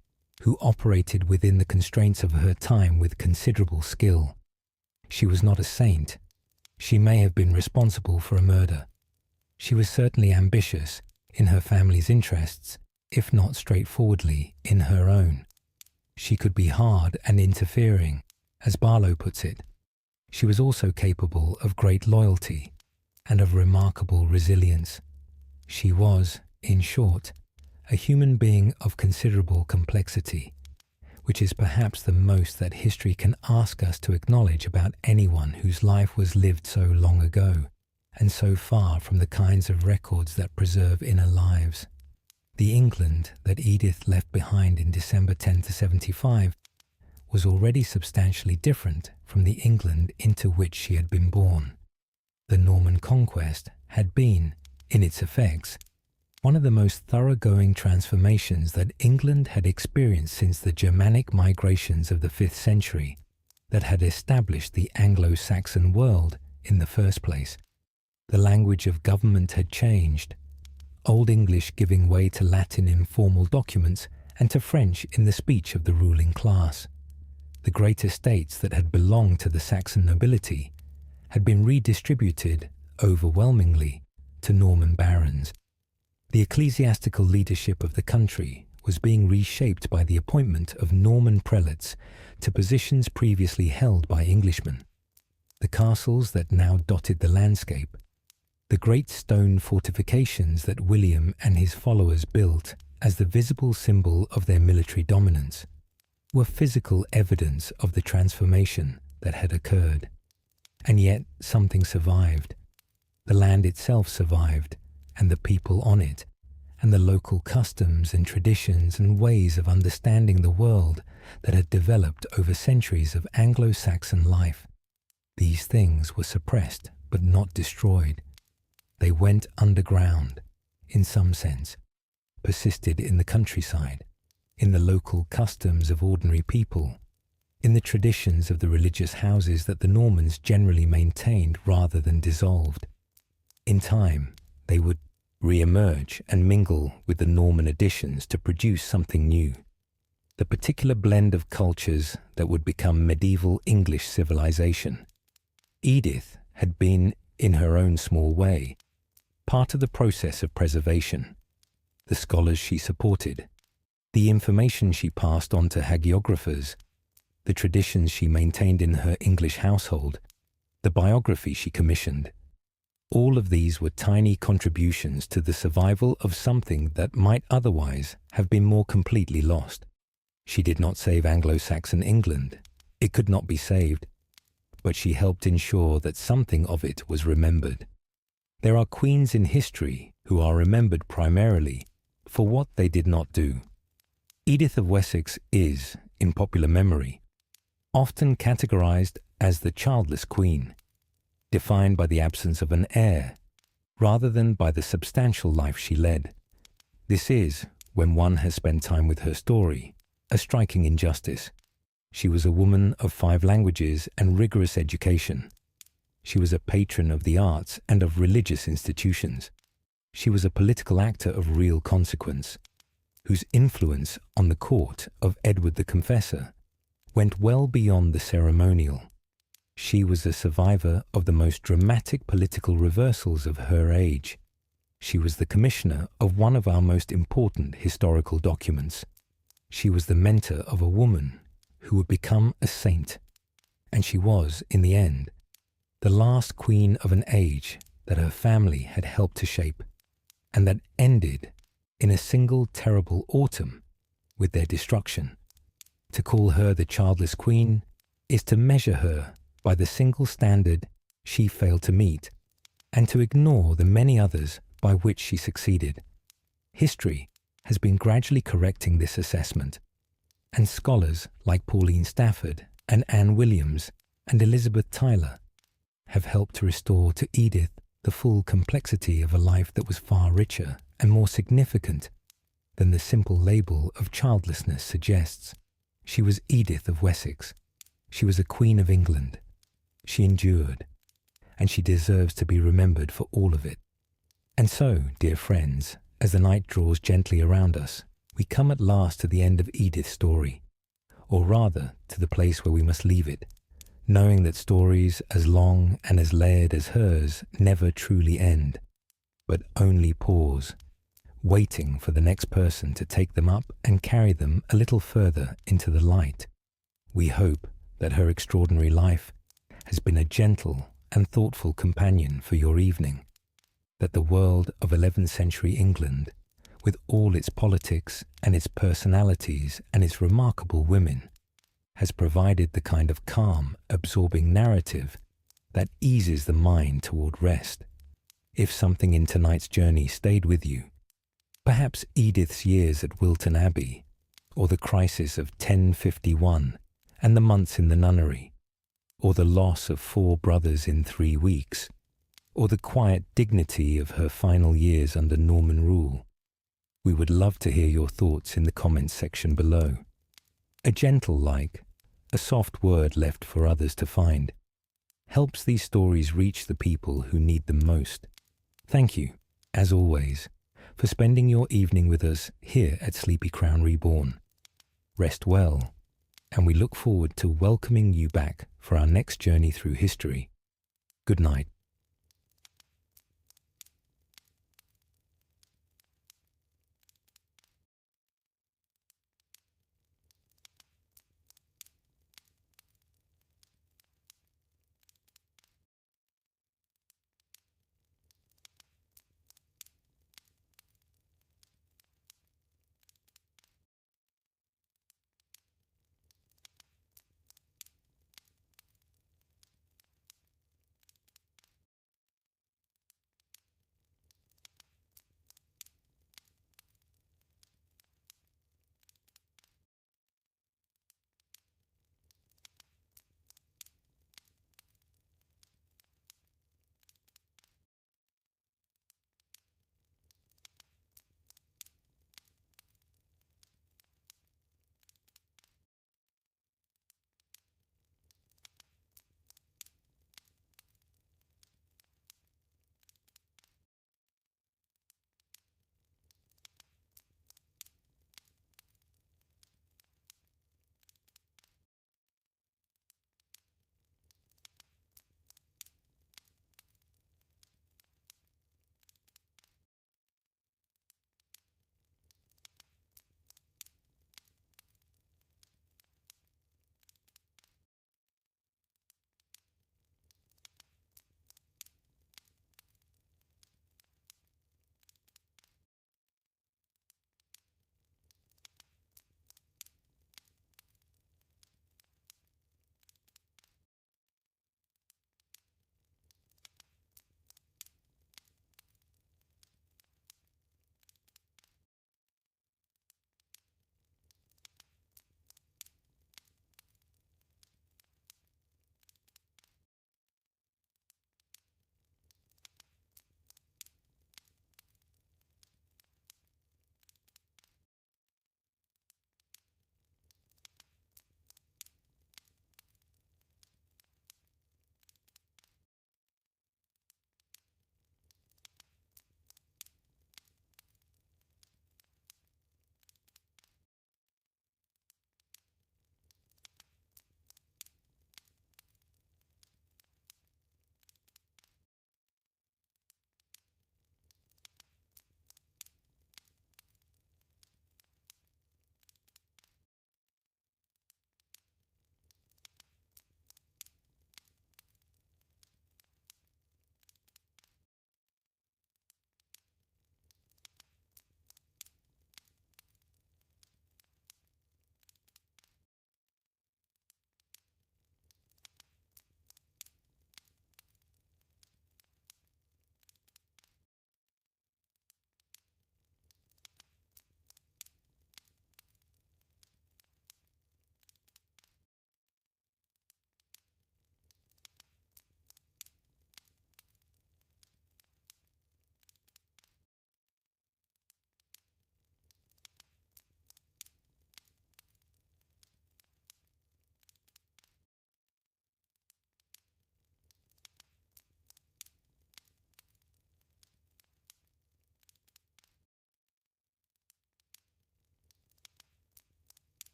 who operated within the constraints of her time with considerable skill. She was not a saint. She may have been responsible for a murder. She was certainly ambitious in her family's interests, if not straightforwardly in her own. She could be hard and interfering, as Barlow puts it. She was also capable of great loyalty and of remarkable resilience. She was, in short, a human being of considerable complexity, which is perhaps the most that history can ask us to acknowledge about anyone whose life was lived so long ago and so far from the kinds of records that preserve inner lives. The England that Edith left behind in December 1075 was already substantially different from the England into which she had been born. The Norman Conquest had been, in its effects, one of the most thoroughgoing transformations that England had experienced since the Germanic migrations of the 5th century that had established the Anglo-Saxon world in the first place. The language of government had changed, Old English giving way to Latin in formal documents and to French in the speech of the ruling class. The great estates that had belonged to the Saxon nobility had been redistributed overwhelmingly to Norman barons. The ecclesiastical leadership of the country was being reshaped by the appointment of Norman prelates to positions previously held by Englishmen. The castles that now dotted the landscape, the great stone fortifications that William and his followers built as the visible symbol of their military dominance, were physical evidence of the transformation that had occurred. And yet something survived. The land itself survived, and the people on it, and the local customs and traditions and ways of understanding the world that had developed over centuries of Anglo-Saxon life. These things were suppressed but not destroyed. They went underground, in some sense, persisted in the countryside, in the local customs of ordinary people, in the traditions of the religious houses that the Normans generally maintained rather than dissolved. In time, they would re-emerge and mingle with the Norman additions to produce something new, the particular blend of cultures that would become medieval English civilization. Edith had been, in her own small way, part of the process of preservation. The scholars she supported, the information she passed on to hagiographers, the traditions she maintained in her English household, the biography she commissioned. All of these were tiny contributions to the survival of something that might otherwise have been more completely lost. She did not save Anglo-Saxon England. It could not be saved. But she helped ensure that something of it was remembered. There are queens in history who are remembered primarily for what they did not do. Edith of Wessex is, in popular memory, often categorized as the childless queen, defined by the absence of an heir, rather than by the substantial life she led. This is, when one has spent time with her story, a striking injustice. She was a woman of 5 languages and rigorous education. She was a patron of the arts and of religious institutions. She was a political actor of real consequence, whose influence on the court of Edward the Confessor went well beyond the ceremonial. She was a survivor of the most dramatic political reversals of her age. She was the commissioner of one of our most important historical documents. She was the mentor of a woman who would become a saint. And she was, in the end, the last queen of an age that her family had helped to shape, and that ended in a single terrible autumn with their destruction. To call her the childless queen is to measure her by the single standard she failed to meet, and to ignore the many others by which she succeeded. History has been gradually correcting this assessment, and scholars like Pauline Stafford and Anne Williams and Elizabeth Tyler have helped to restore to Edith the full complexity of a life that was far richer and more significant than the simple label of childlessness suggests. She was Edith of Wessex. She was a queen of England. She endured, and she deserves to be remembered for all of it. And so, dear friends, as the night draws gently around us, we come at last to the end of Edith's story, or rather to the place where we must leave it, knowing that stories as long and as layered as hers never truly end, but only pause, waiting for the next person to take them up and carry them a little further into the light. We hope that her extraordinary life has been a gentle and thoughtful companion for your evening, that the world of 11th century England, with all its politics and its personalities and its remarkable women, has provided the kind of calm, absorbing narrative that eases the mind toward rest. If something in tonight's journey stayed with you, perhaps Edith's years at Wilton Abbey, or the crisis of 1051 and the months in the nunnery, or the loss of 4 brothers in 3 weeks, or the quiet dignity of her final years under Norman rule. We would love to hear your thoughts in the comments section below. A gentle like, a soft word left for others to find. helps these stories reach the people who need them most. Thank you, as always, for spending your evening with us here at Sleepy Crown Reborn. Rest well, and we look forward to welcoming you back for our next journey through history. Good night.